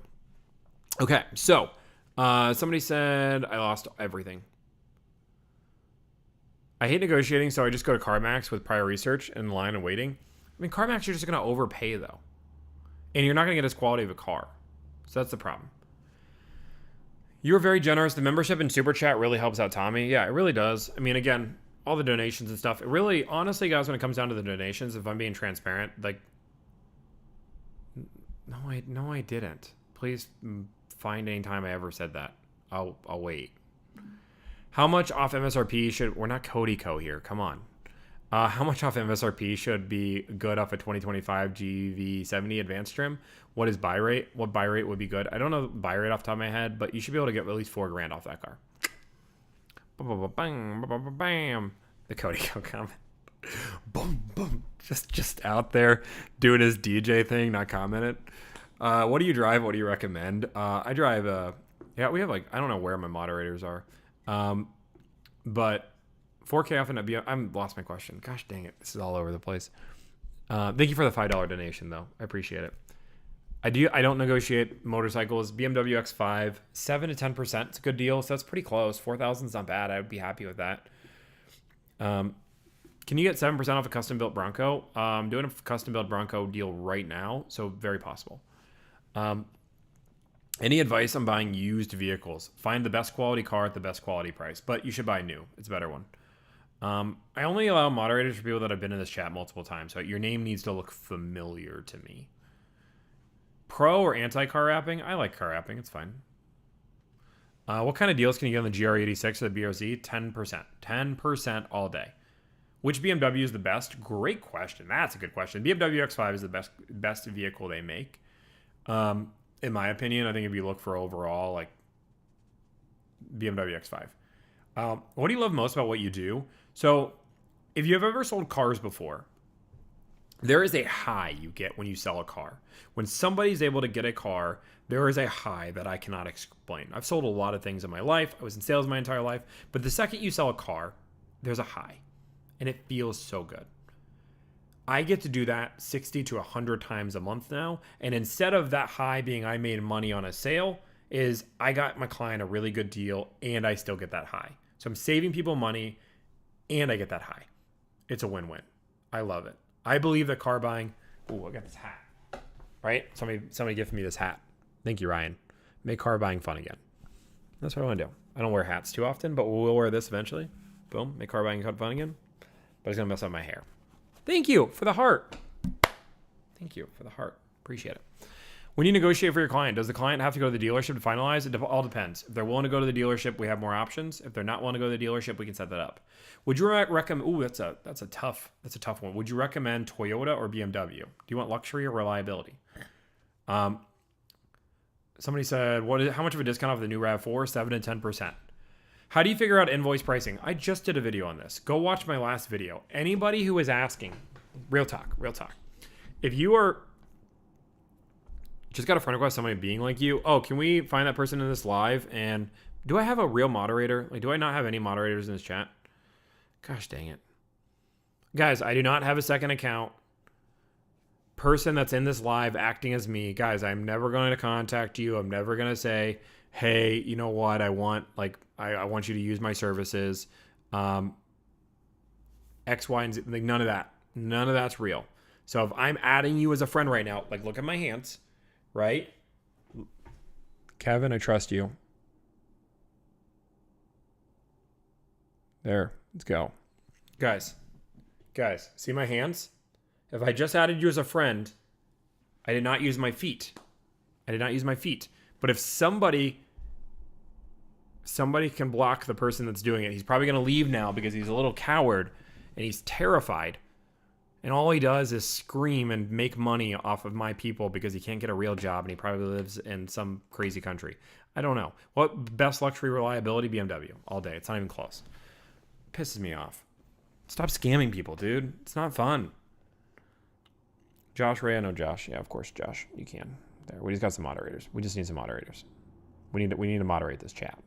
Okay. So, somebody said I lost everything. I hate negotiating, so I just go to CarMax with prior research and line and waiting. I mean, CarMax, you're just going to overpay, though. And you're not going to get as quality of a car. So that's the problem. You were very generous. The membership and Super Chat really helps out Tommy. Yeah, it really does. I mean, again, all the donations and stuff. It really, honestly, guys, when it comes down to the donations, if I'm being transparent, like, no, I didn't. Please find any time I ever said that. I'll wait. How much off MSRP should... We're not Cody Co here. Come on. How much off MSRP should be good off a 2025 GV70 advanced trim? What is buy rate? What buy rate would be good? I don't know buy rate off the top of my head, but you should be able to get at least $4,000 off that car. Bam. The Cody Co comment. Boom, boom. Just out there doing his DJ thing, not commenting. What do you drive? What do you recommend? I drive... we have I don't know where my moderators are. But 4K off an I'm lost my question. Gosh dang it. This is all over the place. Thank you for the $5 donation though. I appreciate it. I don't negotiate motorcycles. BMW X5, 7 to 10%. It's a good deal. So that's pretty close. 4,000 is not bad. I would be happy with that. Can you get 7% off a custom built Bronco? I'm doing a custom built Bronco deal right now. So very possible. Any advice on buying used vehicles? Find the best quality car at the best quality price, but you should buy new. It's a better one. I only allow moderators for people that have been in this chat multiple times, so your name needs to look familiar to me. Pro or anti-car wrapping? I like car wrapping. It's fine. What kind of deals can you get on the GR86 or the BRZ? 10%. 10% all day. Which BMW is the best? Great question. That's a good question. BMW X5 is the best vehicle they make. In my opinion, I think if you look for overall, like BMW X5. What do you love most about what you do? So if you have ever sold cars before, there is a high you get when you sell a car. When somebody's able to get a car, there is a high that I cannot explain. I've sold a lot of things in my life. I was in sales my entire life. But the second you sell a car, there's a high. And it feels so good. I get to do that 60 to 100 times a month now. And instead of that high being I made money on a sale, is I got my client a really good deal and I still get that high. So I'm saving people money and I get that high. It's a win-win. I love it. I believe that car buying... Ooh, I got this hat. Right? Somebody gifted me this hat. Thank you, Ryan. Make car buying fun again. That's what I want to do. I don't wear hats too often, but we'll wear this eventually. Boom. Make car buying fun again. But it's going to mess up my hair. Thank you for the heart. Thank you for the heart. Appreciate it. When you negotiate for your client, does the client have to go to the dealership to finalize? It all depends. If they're willing to go to the dealership, we have more options. If they're not willing to go to the dealership, we can set that up. Would you recommend? Ooh, that's a tough one. Would you recommend Toyota or BMW? Do you want luxury or reliability? Somebody said, how much of a discount off the new RAV4? 7 to 10%. How do you figure out invoice pricing? I just did a video on this. Go watch my last video. Anybody who is asking, real talk. If you are just got a friend request, somebody being like you, oh, can we find that person in this live? And do I have a real moderator? Like, do I not have any moderators in this chat? Gosh dang it. Guys, I do not have a second account. person that's in this live acting as me, guys, I'm never going to contact you. I'm never going to say, hey, you know what? I want you to use my services. X, Y, and Z. Like, none of that. None of that's real. So if I'm adding you as a friend right now, like, look at my hands, right? Kevin, I trust you. There, let's go. Guys, see my hands? If I just added you as a friend, I did not use my feet. But if somebody can block the person that's doing it, he's probably going to leave now because he's a little coward and he's terrified. And all he does is scream and make money off of my people because he can't get a real job and he probably lives in some crazy country. I don't know. What best luxury reliability? BMW all day. It's not even close. Pisses me off. Stop scamming people, dude. It's not fun. Josh Ray, I know Josh. Yeah, of course, Josh. You can. There. We just got some moderators. We just need some moderators. We need to moderate this chat.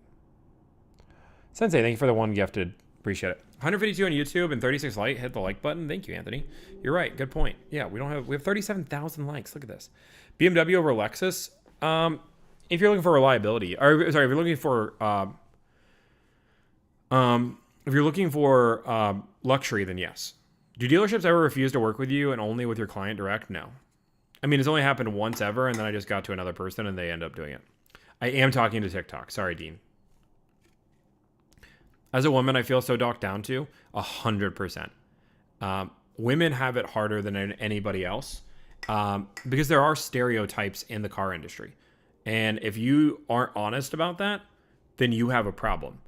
Sensei, thank you for the one gifted. Appreciate it. 152 on YouTube and 36 likes. Hit the like button. Thank you, Anthony. You're right. Good point. Yeah, we have 37,000 likes. Look at this. BMW over Lexus. If you're looking for reliability, or sorry, if you're looking for luxury, then yes. Do dealerships ever refuse to work with you and only with your client direct? No. I mean, it's only happened once ever, and then I just got to another person and they end up doing it. I am talking to TikTok. Sorry, Dean. As a woman, I feel so docked down to 100%. Women have it harder than anybody else because there are stereotypes in the car industry. And if you aren't honest about that, then you have a problem.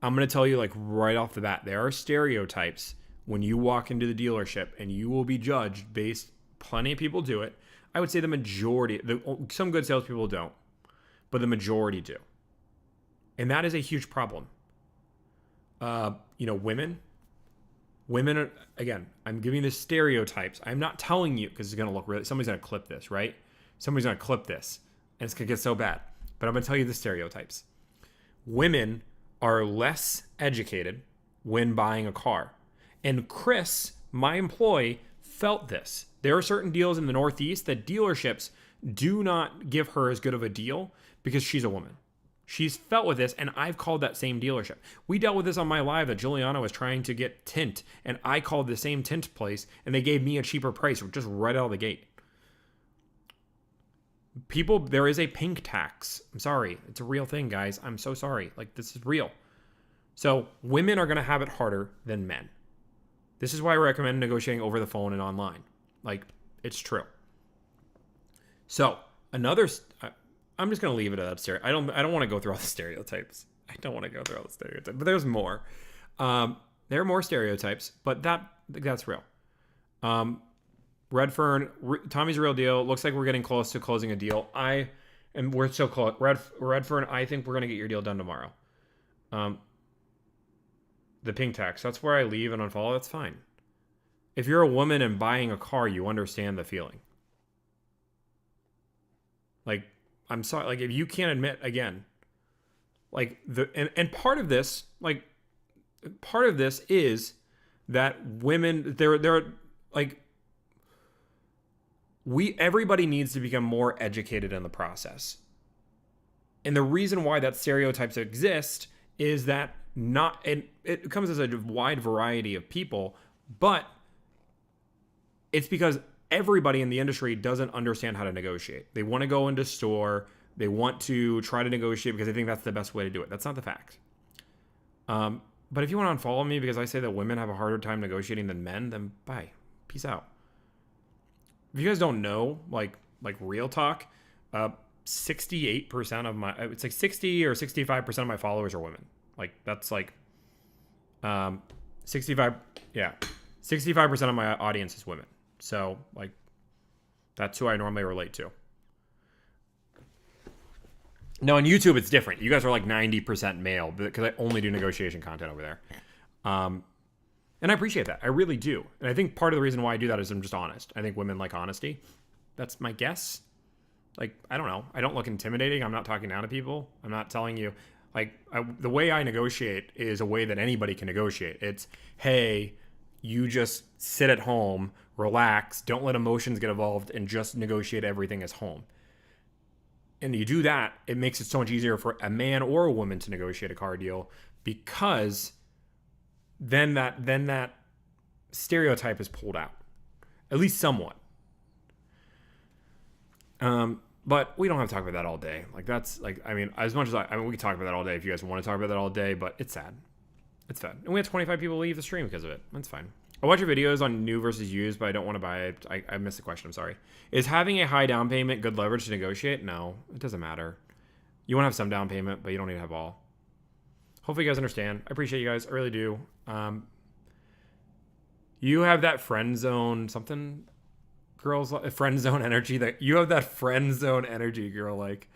I'm going to tell you, like, right off the bat, there are stereotypes when you walk into the dealership and you will be judged based, plenty of people do it. I would say the majority, some good salespeople don't, but the majority do. And that is a huge problem. Women are, again, I'm giving the stereotypes. I'm not telling you because it's going to look really, somebody's going to clip this, right? Somebody's going to clip this and it's going to get so bad. But I'm going to tell you the stereotypes. Women are less educated when buying a car. And Chris, my employee, felt this. There are certain deals in the Northeast that dealerships do not give her as good of a deal because she's a woman. She's felt with this, and I've called that same dealership. We dealt with this on my live that Juliana was trying to get tint, and I called the same tint place, and they gave me a cheaper price just right out of the gate. People, there is a pink tax. I'm sorry. It's a real thing, guys. I'm so sorry. Like, this is real. So women are going to have it harder than men. This is why I recommend negotiating over the phone and online. Like, it's true. So another, I'm just going to leave it at that stereotype. I don't want to go through all the stereotypes. But there's more. There are more stereotypes, but that's real. Redfern, Tommy's a real deal. Looks like we're getting close to closing a deal. We're so close. Redfern, I think we're going to get your deal done tomorrow. The pink tax, that's where I leave and unfollow. That's fine. If you're a woman and buying a car, you understand the feeling. Like, I'm sorry. Like, if you can't admit, again, like and part of this, is that women, they're like, everybody needs to become more educated in the process. And the reason why that stereotypes exist is that it comes as a wide variety of people, but it's because everybody in the industry doesn't understand how to negotiate. They want to go into store. They want to try to negotiate because they think that's the best way to do it. That's not the fact. But if you want to unfollow me because I say that women have a harder time negotiating than men, then bye. Peace out. If you guys don't know, like real talk, 68% of it's like 60 or 65% of my followers are women. Like, that's like 65% of my audience is women. So, like, that's who I normally relate to. No, on YouTube, it's different. You guys are like 90% male because I only do negotiation content over there. And I appreciate that. I really do. And I think part of the reason why I do that is I'm just honest. I think women like honesty. That's my guess. Like, I don't know. I don't look intimidating. I'm not talking down to people. I'm not telling you. Like, the way I negotiate is a way that anybody can negotiate. It's, hey, you just sit at home, relax, don't let emotions get involved, and just negotiate everything as home. And you do that, it makes it so much easier for a man or a woman to negotiate a car deal, because then that stereotype is pulled out, at least somewhat. But we don't have to talk about that all day. Like, that's like, I mean, as much as we can talk about that all day if you guys want to talk about that all day, but it's sad. It's sad. And we had 25 people leave the stream because of it. That's fine. I watch your videos on new versus used, but I don't want to buy it. I missed the question. I'm sorry. Is having a high down payment good leverage to negotiate? No, it doesn't matter. You want to have some down payment, but you don't need to have all. Hopefully you guys understand. I appreciate you guys. I really do. You have that friend zone something, girls, friend zone energy. That you have that friend zone energy, girl. Like,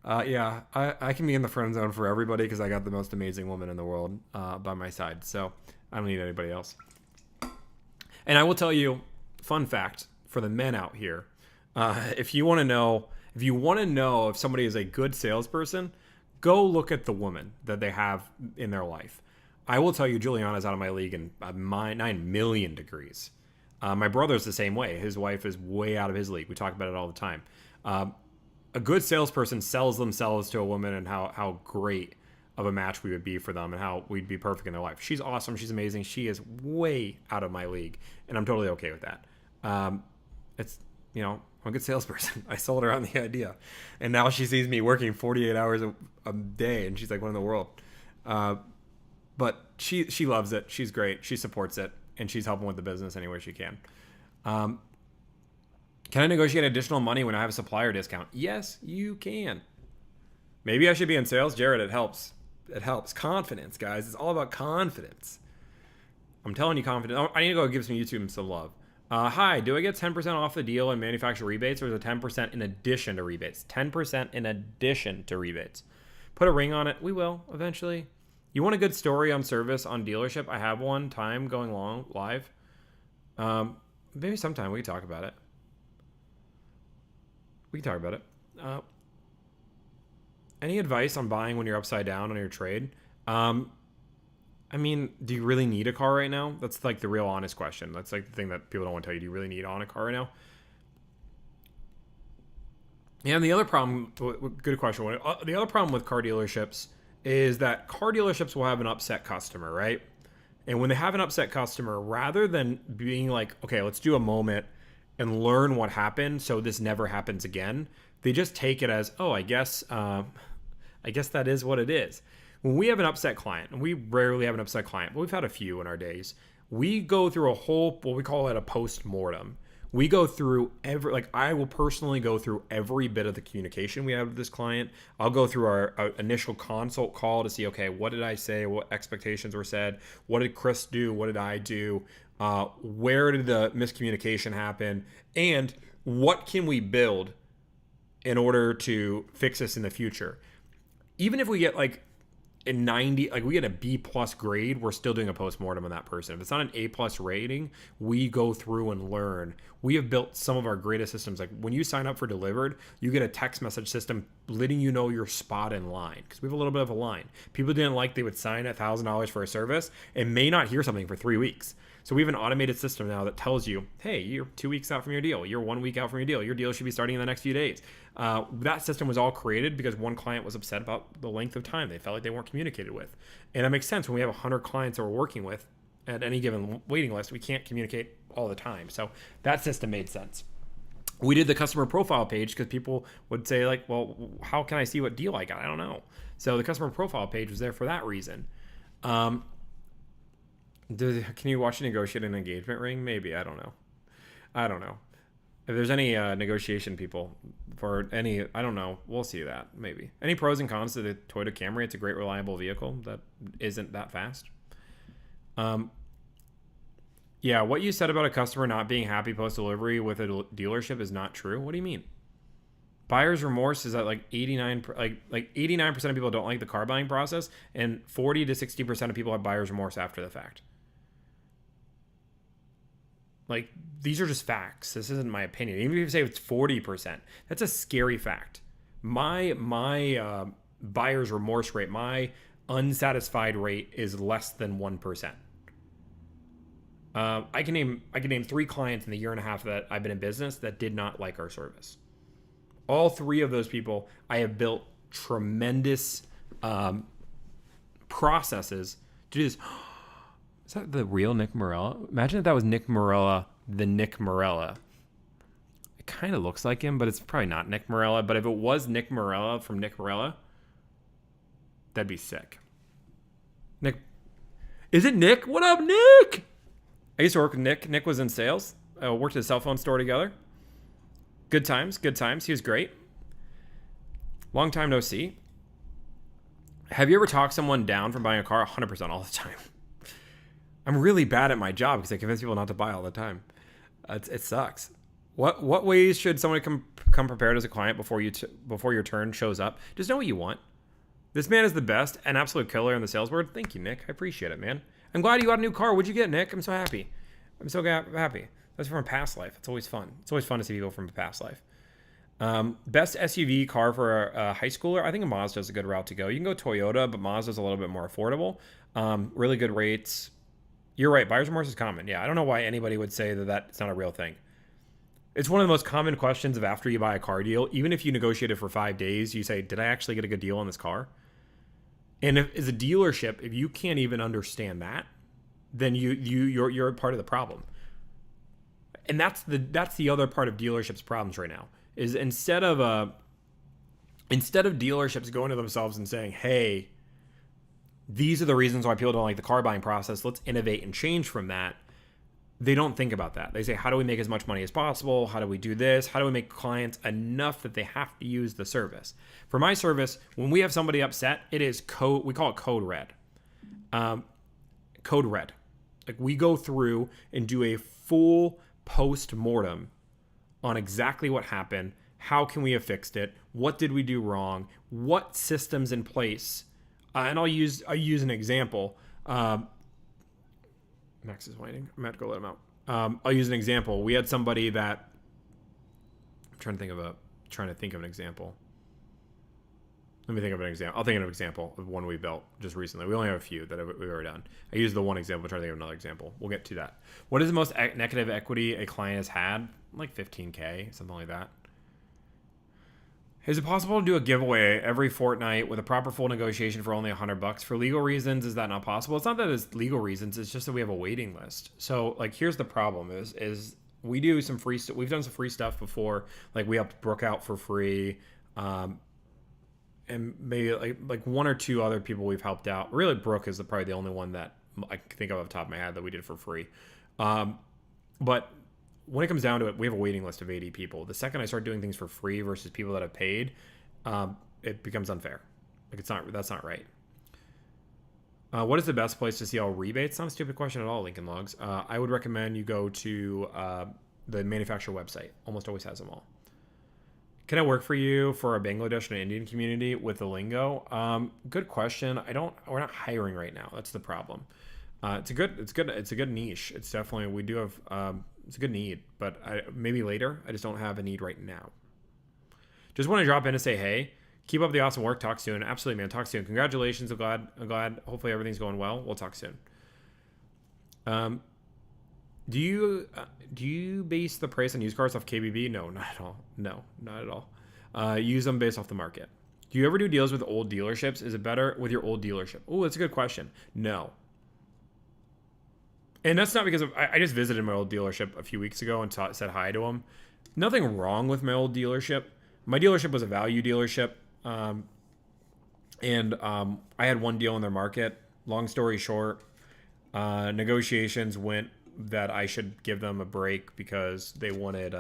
yeah, I can be in the friend zone for everybody because I got the most amazing woman in the world by my side. So I don't need anybody else. And I will tell you, fun fact for the men out here, if you want to know if somebody is a good salesperson, go look at the woman that they have in their life. I will tell you, Juliana's out of my league in 9 million degrees. My brother's the same way. His wife is way out of his league. We talk about it all the time. A good salesperson sells themselves to a woman and how great of a match we would be for them and how we'd be perfect in their life. She's awesome. She's amazing. She is way out of my league, and I'm totally okay with that. It's, I'm a good salesperson. I sold her on the idea, and now she sees me working 48 hours a day, and she's like, what in the world? But she loves it. She's great. She supports it, and she's helping with the business any way she can. Can I negotiate additional money when I have a supplier discount? Yes, you can. Maybe I should be in sales. Jared, it helps. It helps. Confidence, guys. It's all about confidence. I'm telling you, confidence. I need to go give some YouTube some love. Hi, do I get 10% off the deal and manufacturer rebates, or is it 10% in addition to rebates? 10% in addition to rebates. Put a ring on it. We will eventually. You want a good story on service on dealership? I have one time going live. Maybe sometime we can talk about it. Any advice on buying when you're upside down on your trade? I mean, do you really need a car right now? That's like the real honest question. That's like the thing that people don't want to tell you. Do you really need on a car right now? Yeah, and the other problem, good question. The other problem with car dealerships is that car dealerships will have an upset customer, right? And when they have an upset customer, rather than being like, okay, let's do a moment and learn what happened so this never happens again, they just take it as, oh, I guess that is what it is. When we have an upset client, and we rarely have an upset client, but we've had a few in our days, we go through a whole, what we call it, a postmortem. We go through I will personally go through every bit of the communication we have with this client. I'll go through our initial consult call to see, okay, what did I say? What expectations were said? What did Chris do? What did I do? Where did the miscommunication happen? And what can we build in order to fix this in the future? Even if we get like a 90, like we get a B+ grade, we're still doing a postmortem on that person. If it's not an A+ rating, we go through and learn. We have built some of our greatest systems. Like when you sign up for Delivered, you get a text message system letting you know your spot in line, because we have a little bit of a line. People didn't like they would sign $1,000 for a service and may not hear something for 3 weeks. So we have an automated system now that tells you, hey, you're 2 weeks out from your deal. You're 1 week out from your deal. Your deal should be starting in the next few days. That system was all created because one client was upset about the length of time. They felt like they weren't communicated with. And that makes sense when we have 100 clients that we're working with at any given waiting list. We can't communicate all the time. So that system made sense. We did the customer profile page because people would say like, well, how can I see what deal I got? I don't know. So the customer profile page was there for that reason. Can you watch a negotiate an engagement ring? Maybe. I don't know. If there's any negotiation people for any, I don't know. We'll see that. Maybe. Any pros and cons to the Toyota Camry? It's a great, reliable vehicle that isn't that fast. Yeah, what you said about a customer not being happy post-delivery with a dealership is not true. What do you mean? Buyer's remorse is that like 89% of people don't like the car buying process, and 40 to 60% of people have buyer's remorse after the fact. Like, these are just facts. This isn't my opinion. Even if you say it's 40%, that's a scary fact. My buyer's remorse rate, my unsatisfied rate is less than 1%. I can name 3 clients in the year and a half that I've been in business that did not like our service. All 3 of those people, I have built tremendous processes to do this. Is that the real Nick Morella? Imagine if that was Nick Morella, the Nick Morella. It kind of looks like him, but it's probably not Nick Morella. But if it was Nick Morella from Nick Morella, that'd be sick. Nick. Is it Nick? What up, Nick? I used to work with Nick. Nick was in sales. Worked at a cell phone store together. Good times, good times. He was great. Long time no see. Have you ever talked someone down from buying a car? 100% all the time. I'm really bad at my job because I convince people not to buy all the time. It sucks. What ways should somebody come prepared as a client before your turn shows up? Just know what you want. This man is the best, an absolute killer in the sales world. Thank you, Nick. I appreciate it, man. I'm glad you got a new car. What'd you get, Nick? I'm so happy. Happy. That's from a past life. It's always fun. It's always fun to see people from a past life. Best SUV car for a high schooler. I think a Mazda is a good route to go. You can go Toyota, but Mazda's a little bit more affordable. Really good rates. You're right. Buyer's remorse is common. Yeah, I don't know why anybody would say that that's not a real thing. It's one of the most common questions of after you buy a car deal. Even if you negotiated for 5 days, you say, did I actually get a good deal on this car? And if, as a dealership, if you can't even understand that, then you're a part of the problem. And that's the other part of dealerships' problems right now. Is instead of dealerships going to themselves and saying, hey, these are the reasons why people don't like the car buying process, let's innovate and change from that, they don't think about that. They say, how do we make as much money as possible? How do we do this? How do we make clients enough that they have to use the service? For my service, when we have somebody upset, it is code. We call it code red. Code red. Like, we go through and do a full postmortem on exactly what happened. How can we have fixed it? What did we do wrong? What systems in place? And I'll use an example. Max is whining. I'm going to have to go let him out. I'll use an example. We had somebody that I'm trying to think of an example. Let me think of an example. I'll think of an example of one we built just recently. We only have a few that we've already done. I used the one example. I'm trying to think of another example. We'll get to that. What is the most negative equity a client has had? Like $15K, something like that. Is it possible to do a giveaway every fortnight with a proper full negotiation for only $100? For legal reasons, is that not possible? It's not that it's legal reasons. It's just that we have a waiting list. So, like, here's the problem: is we do some free stuff. We've done some free stuff before. Like, we helped Brooke out for free, and maybe like one or two other people we've helped out. Really, Brooke is probably the only one that I can think of off the top of my head that we did for free. But when it comes down to it, we have a waiting list of 80 people. The second I start doing things for free versus people that have paid, it becomes unfair. Like, that's not right. What is the best place to see all rebates? Not a stupid question at all, Lincoln Logs. I would recommend you go to the manufacturer website. Almost always has them all. Can I work for you for a Bangladesh and Indian community with the lingo? Good question. We're not hiring right now. That's the problem. It's a good niche. It's definitely, we do have, it's a good need, but maybe later. I just don't have a need right now. Just want to drop in and say, hey, keep up the awesome work. Talk soon. Absolutely, man. Talk soon. Congratulations. I'm glad. Hopefully everything's going well. We'll talk soon. Do you base the price on used cars off KBB? No, not at all. No, not at all. Use them based off the market. Do you ever do deals with old dealerships? Is it better with your old dealership? Oh, that's a good question. No. And that's not because I just visited my old dealership a few weeks ago and said hi to them. Nothing wrong with my old dealership. My dealership was a value dealership. And I had one deal in their market. Long story short, negotiations went that I should give them a break because they wanted,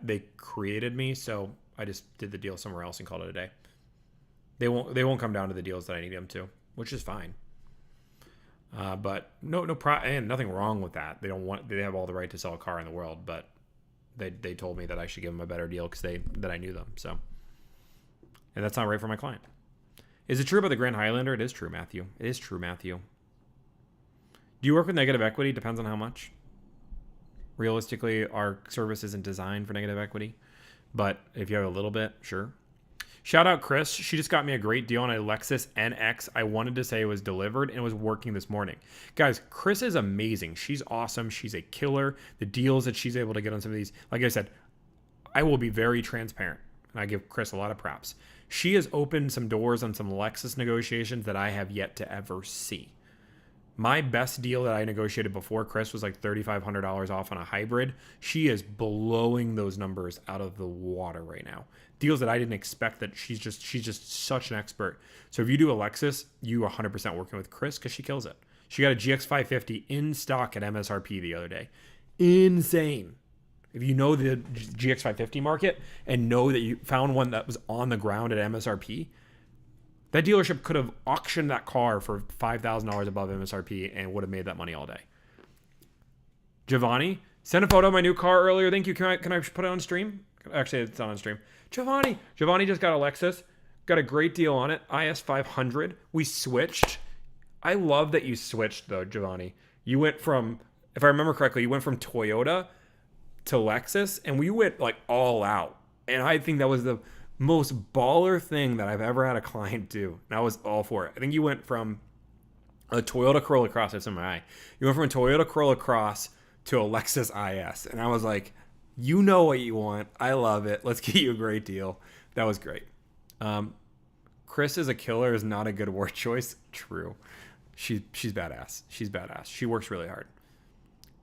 they created me. So I just did the deal somewhere else and called it a day. They won't come down to the deals that I need them to, which is fine. But and nothing wrong with that. They have all the right to sell a car in the world, but they told me that I should give them a better deal because that I knew them. So, and that's not right for my client. Is it true about the Grand Highlander? It is true, Matthew. It is true, Matthew. Do you work with negative equity? Depends on how much. Realistically, our service isn't designed for negative equity, but if you have a little bit, sure. Shout out Chris. She just got me a great deal on a Lexus NX. I wanted to say it was delivered and it was working this morning. Guys, Chris is amazing. She's awesome. She's a killer. The deals that she's able to get on some of these, like I said, I will be very transparent. And I give Chris a lot of props. She has opened some doors on some Lexus negotiations that I have yet to ever see. My best deal that I negotiated before Chris was like $3,500 off on a hybrid. She is blowing those numbers out of the water right now. Deals that I didn't expect. That she's just such an expert. So if you do a Lexus, you 100% working with Chris because she kills it. She got a GX550 in stock at MSRP the other day. Insane. If you know the GX550 market and know that you found one that was on the ground at MSRP, that dealership could have auctioned that car for $5,000 above MSRP and would have made that money all day. Giovanni, sent a photo of my new car earlier. Thank you. Can I put it on stream? Actually, it's not on stream. Giovanni just got a Lexus. Got a great deal on it. IS 500. We switched. I love that you switched, though, Giovanni. You went from, if I remember correctly, you went from Toyota to Lexus, and we went like all out. And I think that was the most baller thing that I've ever had a client do. And I was all for it. I think you went from a Toyota Corolla Cross, that's in my eye. You went from a Toyota Corolla Cross to a Lexus IS. And I was like, you know what you want. I love it. Let's get you a great deal. That was great. Chris is a killer is not a good word choice. True. She's badass. She's badass. She works really hard.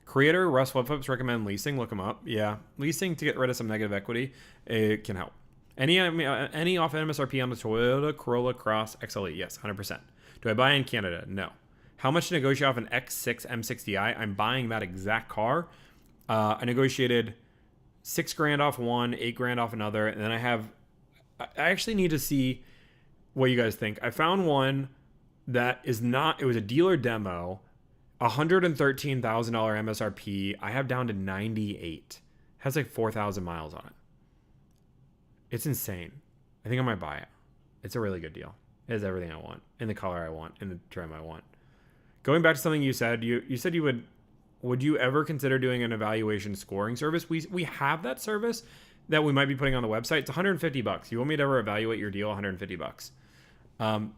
Creator Russ Flip-Flips recommend leasing. Look him up. Yeah. Leasing to get rid of some negative equity. It can help. Any off MSRP on the Toyota Corolla Cross XLE? Yes, 100%. Do I buy in Canada? No. How much to negotiate off an X6 M60i? I'm buying that exact car. I negotiated $6,000 off one, $8,000 off another, and then I actually need to see what you guys think. I found one that is not. It was a dealer demo, $113,000 MSRP. I have down to 98. Has like 4,000 miles on it. It's insane. I think I might buy it. It's a really good deal. It has everything I want, in the color I want, in the trim I want. Going back to something you said, you said you would you ever consider doing an evaluation scoring service? We have that service that we might be putting on the website. It's $150. You want me to ever evaluate your deal? $150. I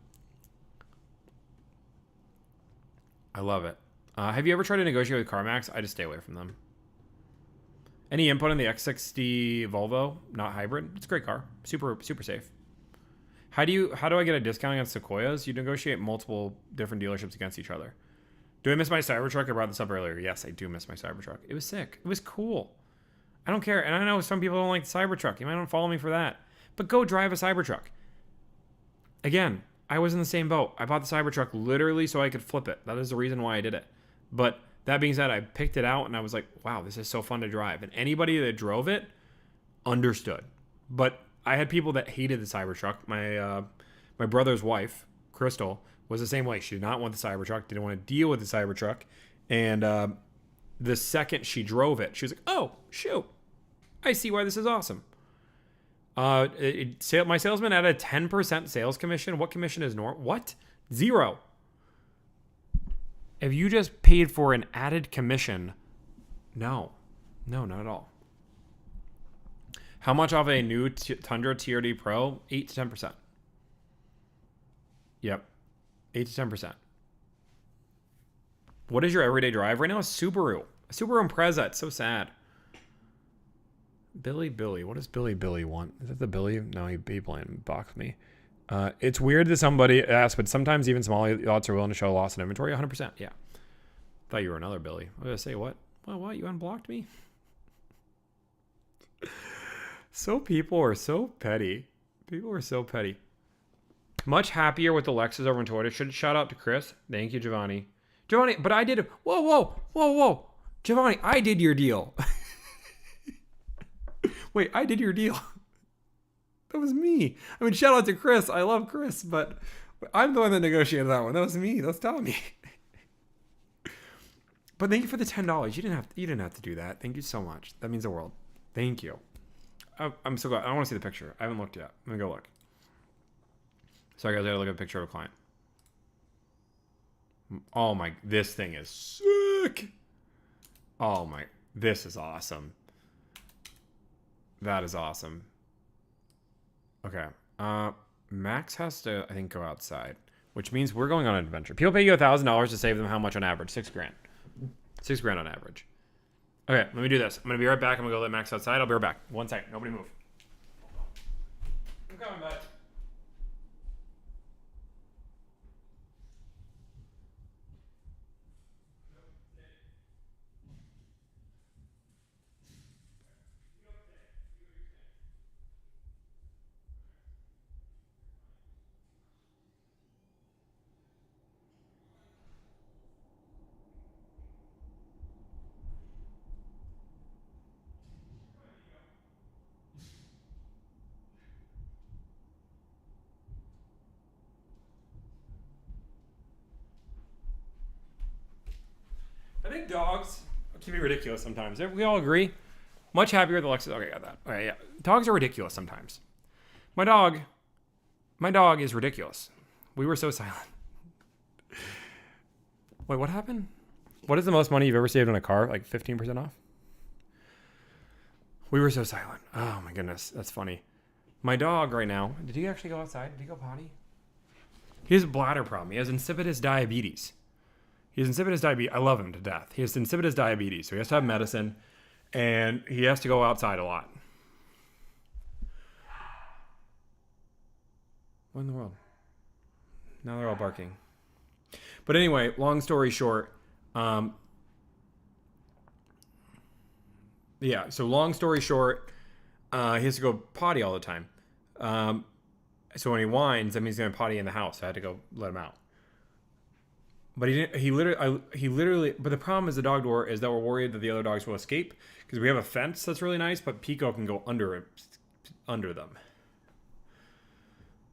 love it. Have you ever tried to negotiate with CarMax? I just stay away from them. Any input on the X60 Volvo? Not hybrid. It's a great car. Super safe. How do I get a discount against Sequoias? You negotiate multiple different dealerships against each other. Do I miss my Cybertruck? I brought this up earlier. Yes, I do miss my Cybertruck. It was sick. It was cool. I don't care. And I know some people don't like the Cybertruck. You might not follow me for that. But go drive a Cybertruck. Again, I was in the same boat. I bought the Cybertruck literally so I could flip it. That is the reason why I did it. But that being said, I picked it out and I was like, wow, this is so fun to drive. And anybody that drove it understood. But I had people that hated the Cybertruck. My brother's wife, Crystal, was the same way. She did not want the Cybertruck, didn't want to deal with the Cybertruck. And the second she drove it, she was like, oh, shoot, I see why this is awesome. My salesman had a 10% sales commission. What commission is normal? What? 0. If you just paid for an added commission, no, not at all. How much off a new Tundra TRD Pro? 8 to 10%. Yep, 8 to 10%. What is your everyday drive right now? A Subaru Impreza. It's so sad. Billy. What does Billy want? Is that the Billy? No, he boxed me. It's weird that somebody asked, but sometimes even small lots are willing to show loss in inventory. 100%. Yeah. Thought you were another Billy. I was going to say, what? What? You unblocked me? People are so petty. Much happier with the Lexus over in Toyota. Shout out to Chris. Thank you, Giovanni. But I did. Whoa. Giovanni, I did your deal. Wait, I did your deal. That was me. I mean, shout out to Chris. I love Chris, but I'm the one that negotiated that one. That was me. That's Tommy. But thank you for the $10. You didn't have to do that. Thank you so much. That means the world. Thank you. I'm so glad. I want to see the picture. I haven't looked yet. Let me go look. Sorry, guys. I gotta look at a picture of a client. Oh my! This thing is sick. Oh my! This is awesome. That is awesome. Okay, Max has to, I think, go outside, which means we're going on an adventure. People pay you $1,000 to save them how much on average? $6,000. $6,000 on average. Okay, let me do this. I'm gonna be right back. I'm gonna go let Max outside. I'll be right back. 1 second. Nobody move. I'm coming back. I think dogs can be ridiculous sometimes. We all agree. Much happier with Alexis. Okay, got that. Okay, yeah. Dogs are ridiculous sometimes. My dog is ridiculous. We were so silent. Wait, what happened? What is the most money you've ever saved on a car? Like 15% off? We were so silent. Oh my goodness, that's funny. My dog right now, did he actually go outside? Did he go potty? He has a bladder problem. He has insipidus diabetes. I love him to death. He has insipidus diabetes, so he has to have medicine, and he has to go outside a lot. What in the world? Now they're all barking. But anyway, long story short, so long story short, he has to go potty all the time. So when he whines, that means he's going to potty in the house. So I had to go let him out. But he literally, but the problem is the dog door is that we're worried that the other dogs will escape because we have a fence that's really nice, but Pico can go under them.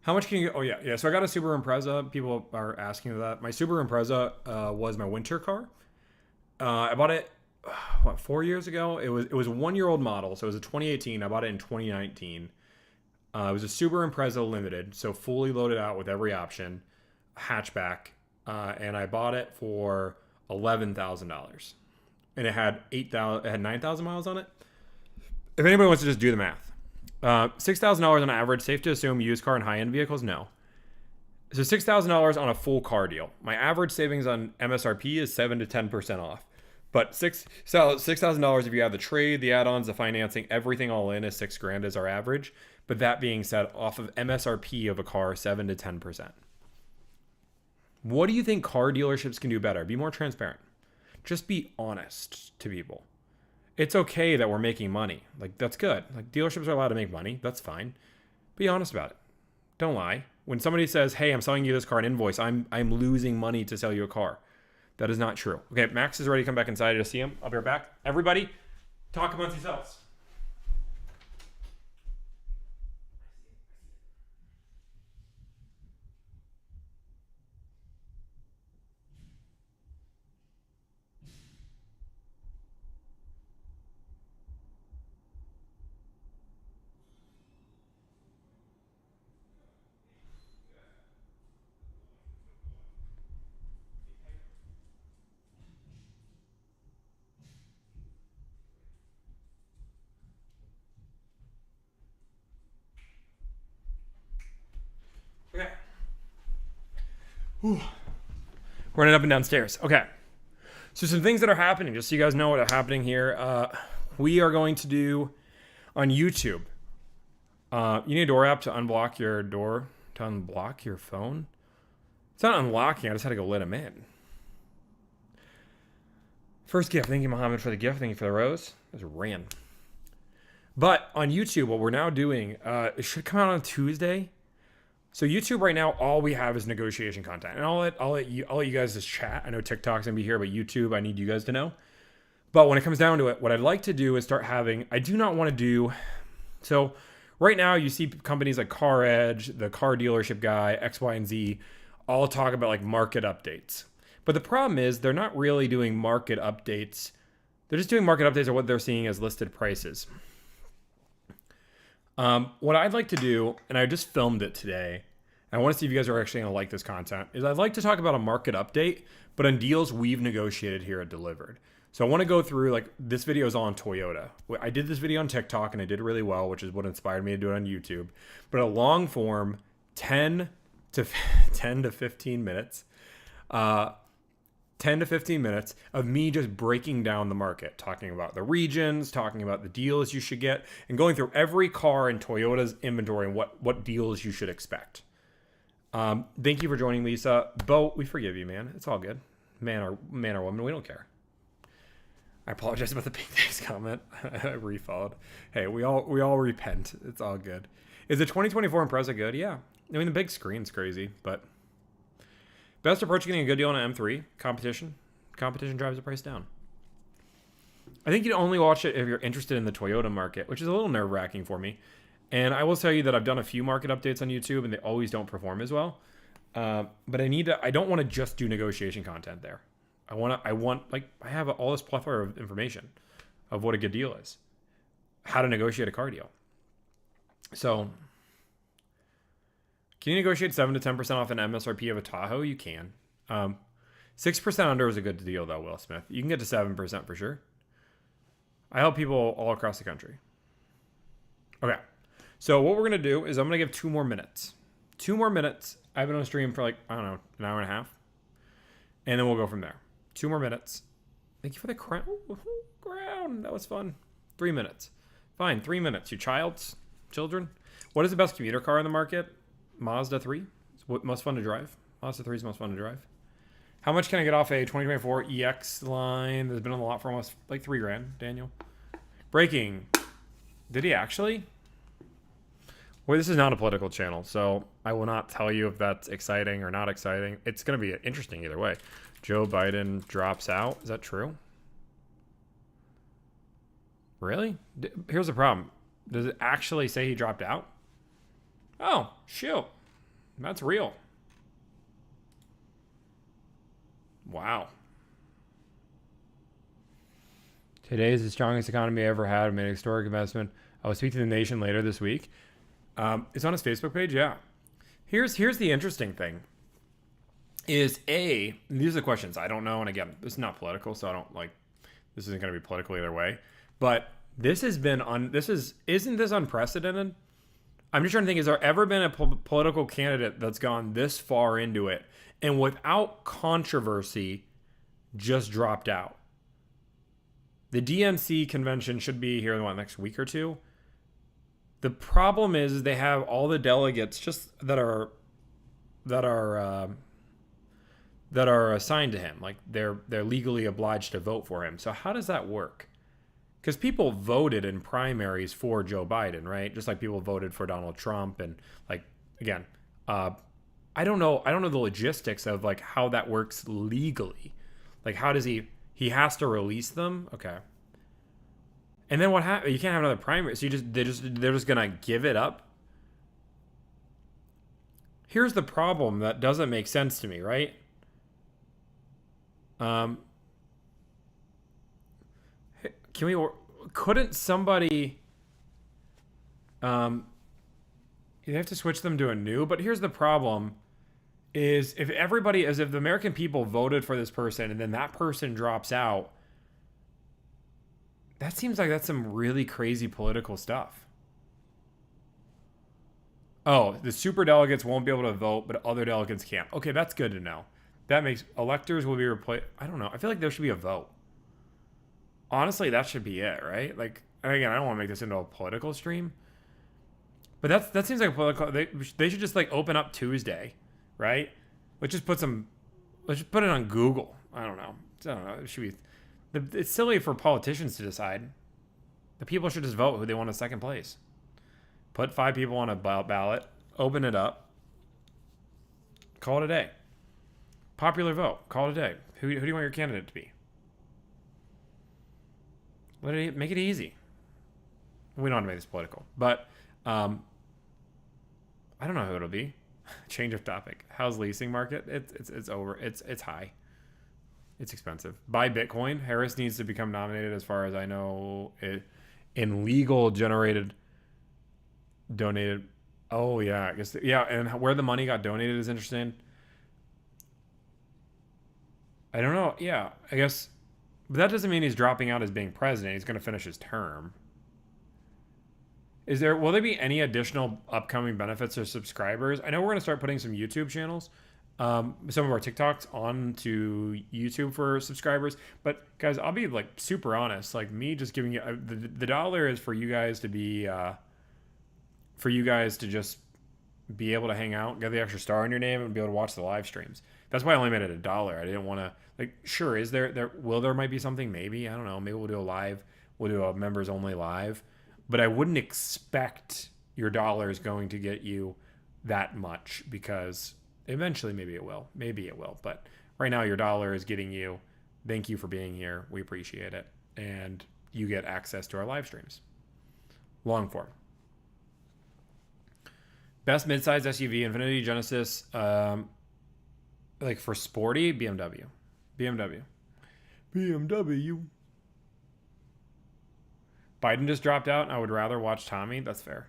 How much can you, yeah. So I got a Subaru Impreza. People are asking that. My Subaru Impreza was my winter car. I bought it, 4 years ago? It was a 1-year-old model. So it was a 2018. I bought it in 2019. It was a Subaru Impreza Limited. So fully loaded out with every option, hatchback. And I bought it for $11,000, and it had 9,000 miles on it. If anybody wants to just do the math, $6,000 on average. Safe to assume used car and high-end vehicles, no. So $6,000 on a full car deal. My average savings on MSRP is 7 to 10% off. But $6,000 if you have the trade, the add-ons, the financing, everything all in is $6,000 is our average. But that being said, off of MSRP of a car, 7 to 10%. What do you think car dealerships can do better? Be more transparent. Just be honest to people. It's okay that we're making money. Like, that's good. Like, dealerships are allowed to make money. That's fine. Be honest about it. Don't lie. When somebody says, hey, I'm selling you this car on invoice, I'm losing money to sell you a car. That is not true. Okay, Max is ready to come back inside to see him. I'll be right back. Everybody, talk amongst yourselves. Okay. Whew. Running up and downstairs. Okay. So some things that are happening, just so you guys know what are happening here. We are going to do on YouTube. You need a door app to unblock your door, to unblock your phone. It's not unlocking. I just had to go let him in. First gift. Thank you, Mohammed, for the gift. Thank you for the rose. It just ran. But on YouTube, what we're now doing, it should come out on Tuesday. So YouTube right now, all we have is negotiation content, and I'll let you guys just chat. I know TikTok's gonna be here, but YouTube, I need you guys to know. But when it comes down to it, what I'd like to do is start having. I do not want to do. So right now, you see companies like Car Edge, the car dealership guy, X, Y, and Z, all talk about like market updates. But the problem is they're not really doing market updates. They're just doing market updates of what they're seeing as listed prices. What I'd like to do, and I just filmed it today, and I want to see if you guys are actually going to like this content, is I'd like to talk about a market update, but on deals we've negotiated here at Delivered. So I want to go through, like, this video is all on Toyota. I did this video on TikTok and I did really well, which is what inspired me to do it on YouTube. But a long form, 10 to 15 minutes, 10 to 15 minutes of me just breaking down the market, talking about the regions, talking about the deals you should get, and going through every car in Toyota's inventory and what deals you should expect. Thank you for joining, Lisa. Bo, we forgive you, man. It's all good. Man or woman, we don't care. I apologize about the big thanks comment. I refollowed. Hey, we all repent. It's all good. Is the 2024 Impreza good? Yeah. I mean, the big screen's crazy, but best approach to getting a good deal on an M3, competition. Competition drives the price down. I think you'd only watch it if you're interested in the Toyota market, which is a little nerve-wracking for me. And I will tell you that I've done a few market updates on YouTube, and they always don't perform as well. But I don't want to just do negotiation content there. I have all this plethora of information of what a good deal is, how to negotiate a car deal. So, can you negotiate 7 to 10% off an MSRP of a Tahoe? You can. 6% under is a good deal, though, Will Smith. You can get to 7% for sure. I help people all across the country. Okay. So what we're going to do is I'm going to give 2 more minutes. 2 more minutes. I've been on stream for like, I don't know, an hour and a half. And then we'll go from there. 2 more minutes. Thank you for the crown. Crown. That was fun. 3 minutes. Fine. 3 minutes. You children. What is the best commuter car in the market? Mazda 3. It's most fun to drive. Mazda 3 is most fun to drive. How much can I get off a 2024 EX line that's been on the lot for almost like $3,000, Daniel? Breaking. Did he actually? Well, this is not a political channel, so I will not tell you if that's exciting or not exciting. It's going to be interesting either way. Joe Biden drops out. Is that true? Really? Here's the problem. Does it actually say he dropped out? Oh, shoot. That's real. Wow. Today is the strongest economy I ever had. I made a historic investment. I will speak to the nation later this week. It's on his Facebook page. Yeah. Here's the interesting thing. These are the questions I don't know. And again, this is not political, so I don't like, this isn't going to be political either way. But this has been isn't this unprecedented? I'm just trying to think, has there ever been a political candidate that's gone this far into it and without controversy just dropped out? The DNC convention should be here in the next week or two. The problem is they have all the delegates just that are assigned to him. Like they're legally obliged to vote for him. So how does that work? Because people voted in primaries for Joe Biden, right? Just like people voted for Donald Trump. And like, again, I don't know the logistics of like how that works legally. Like how does he has to release them? Okay. And then what happens? You can't have another primary. So they're just going to give it up. Here's the problem that doesn't make sense to me, right? Couldn't somebody, you have to switch them to a new, but here's the problem is if the American people voted for this person and then that person drops out, that seems like that's some really crazy political stuff. Oh, the super delegates won't be able to vote, but other delegates can't. Okay, that's good to know. That makes electors will be replaced. I don't know. I feel like there should be a vote. Honestly, that should be it, right? Like, again, I don't want to make this into a political stream, but that seems like a political. They should just like open up Tuesday, right? Let's just put it on Google. I don't know. It should be. It's silly for politicians to decide. The people should just vote who they want in second place. Put 5 people on a ballot. Open it up. Call it a day. Popular vote. Call it a day. Who do you want your candidate to be? Make it easy. We don't want to make this political, but I don't know who it'll be. Change of topic. How's leasing market? It's over. It's high. It's expensive. Buy Bitcoin. Harris needs to become nominated, as far as I know. In legal donated. Oh yeah, I guess yeah. And where the money got donated is interesting. I don't know. Yeah, I guess But that doesn't mean he's dropping out as being president. He's going to finish his term. Will there be any additional upcoming benefits or subscribers? I know we're going to start putting some YouTube channels, some of our TikToks onto YouTube for subscribers. But guys, I'll be like super honest. Like me just giving you the dollar is for you guys to be, for you guys to just be able to hang out, get the extra star in your name, and be able to watch the live streams. That's why I only made it $1. I didn't want to like. Sure, is there might be something? Maybe, I don't know. Maybe we'll do a live. We'll do a members only live. But I wouldn't expect your dollar is going to get you that much, because eventually maybe it will. Maybe it will. But right now your dollar is getting you, thank you for being here. We appreciate it. And you get access to our live streams. Long form. Best midsize SUV, Infiniti, Genesis, like for sporty, BMW. Biden just dropped out, and I would rather watch Tommy. That's fair.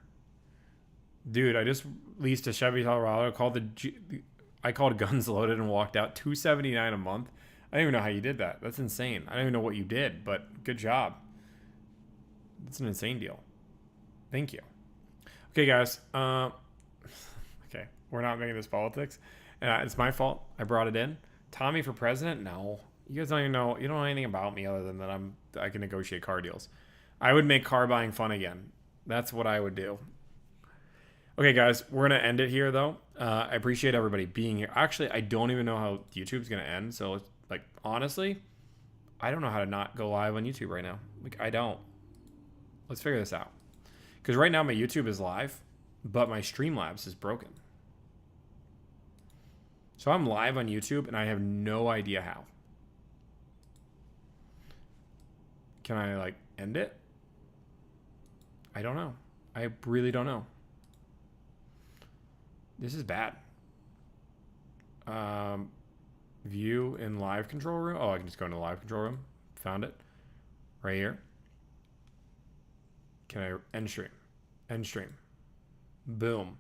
Dude, I just leased a Chevy Colorado. I called Guns Loaded and walked out. $279 a month. I don't even know how you did that. That's insane. I don't even know what you did, but good job. That's an insane deal. Thank you. Okay, guys. Okay, we're not making this politics. It's my fault. I brought it in. Tommy for president? No. You guys don't even know. You don't know anything about me other than that I can negotiate car deals. I would make car buying fun again. That's what I would do. Okay, guys, we're going to end it here, though. I appreciate everybody being here. Actually, I don't even know how YouTube's going to end. So, like, honestly, I don't know how to not go live on YouTube right now. Like, I don't. Let's figure this out. Because right now my YouTube is live, but my Streamlabs is broken. So I'm live on YouTube, and I have no idea how. Can I, like, end it? I don't know. I really don't know. This is bad. View in live control room. Oh, I can just go into live control room. Found it. Right here. Can I end stream? End stream. Boom.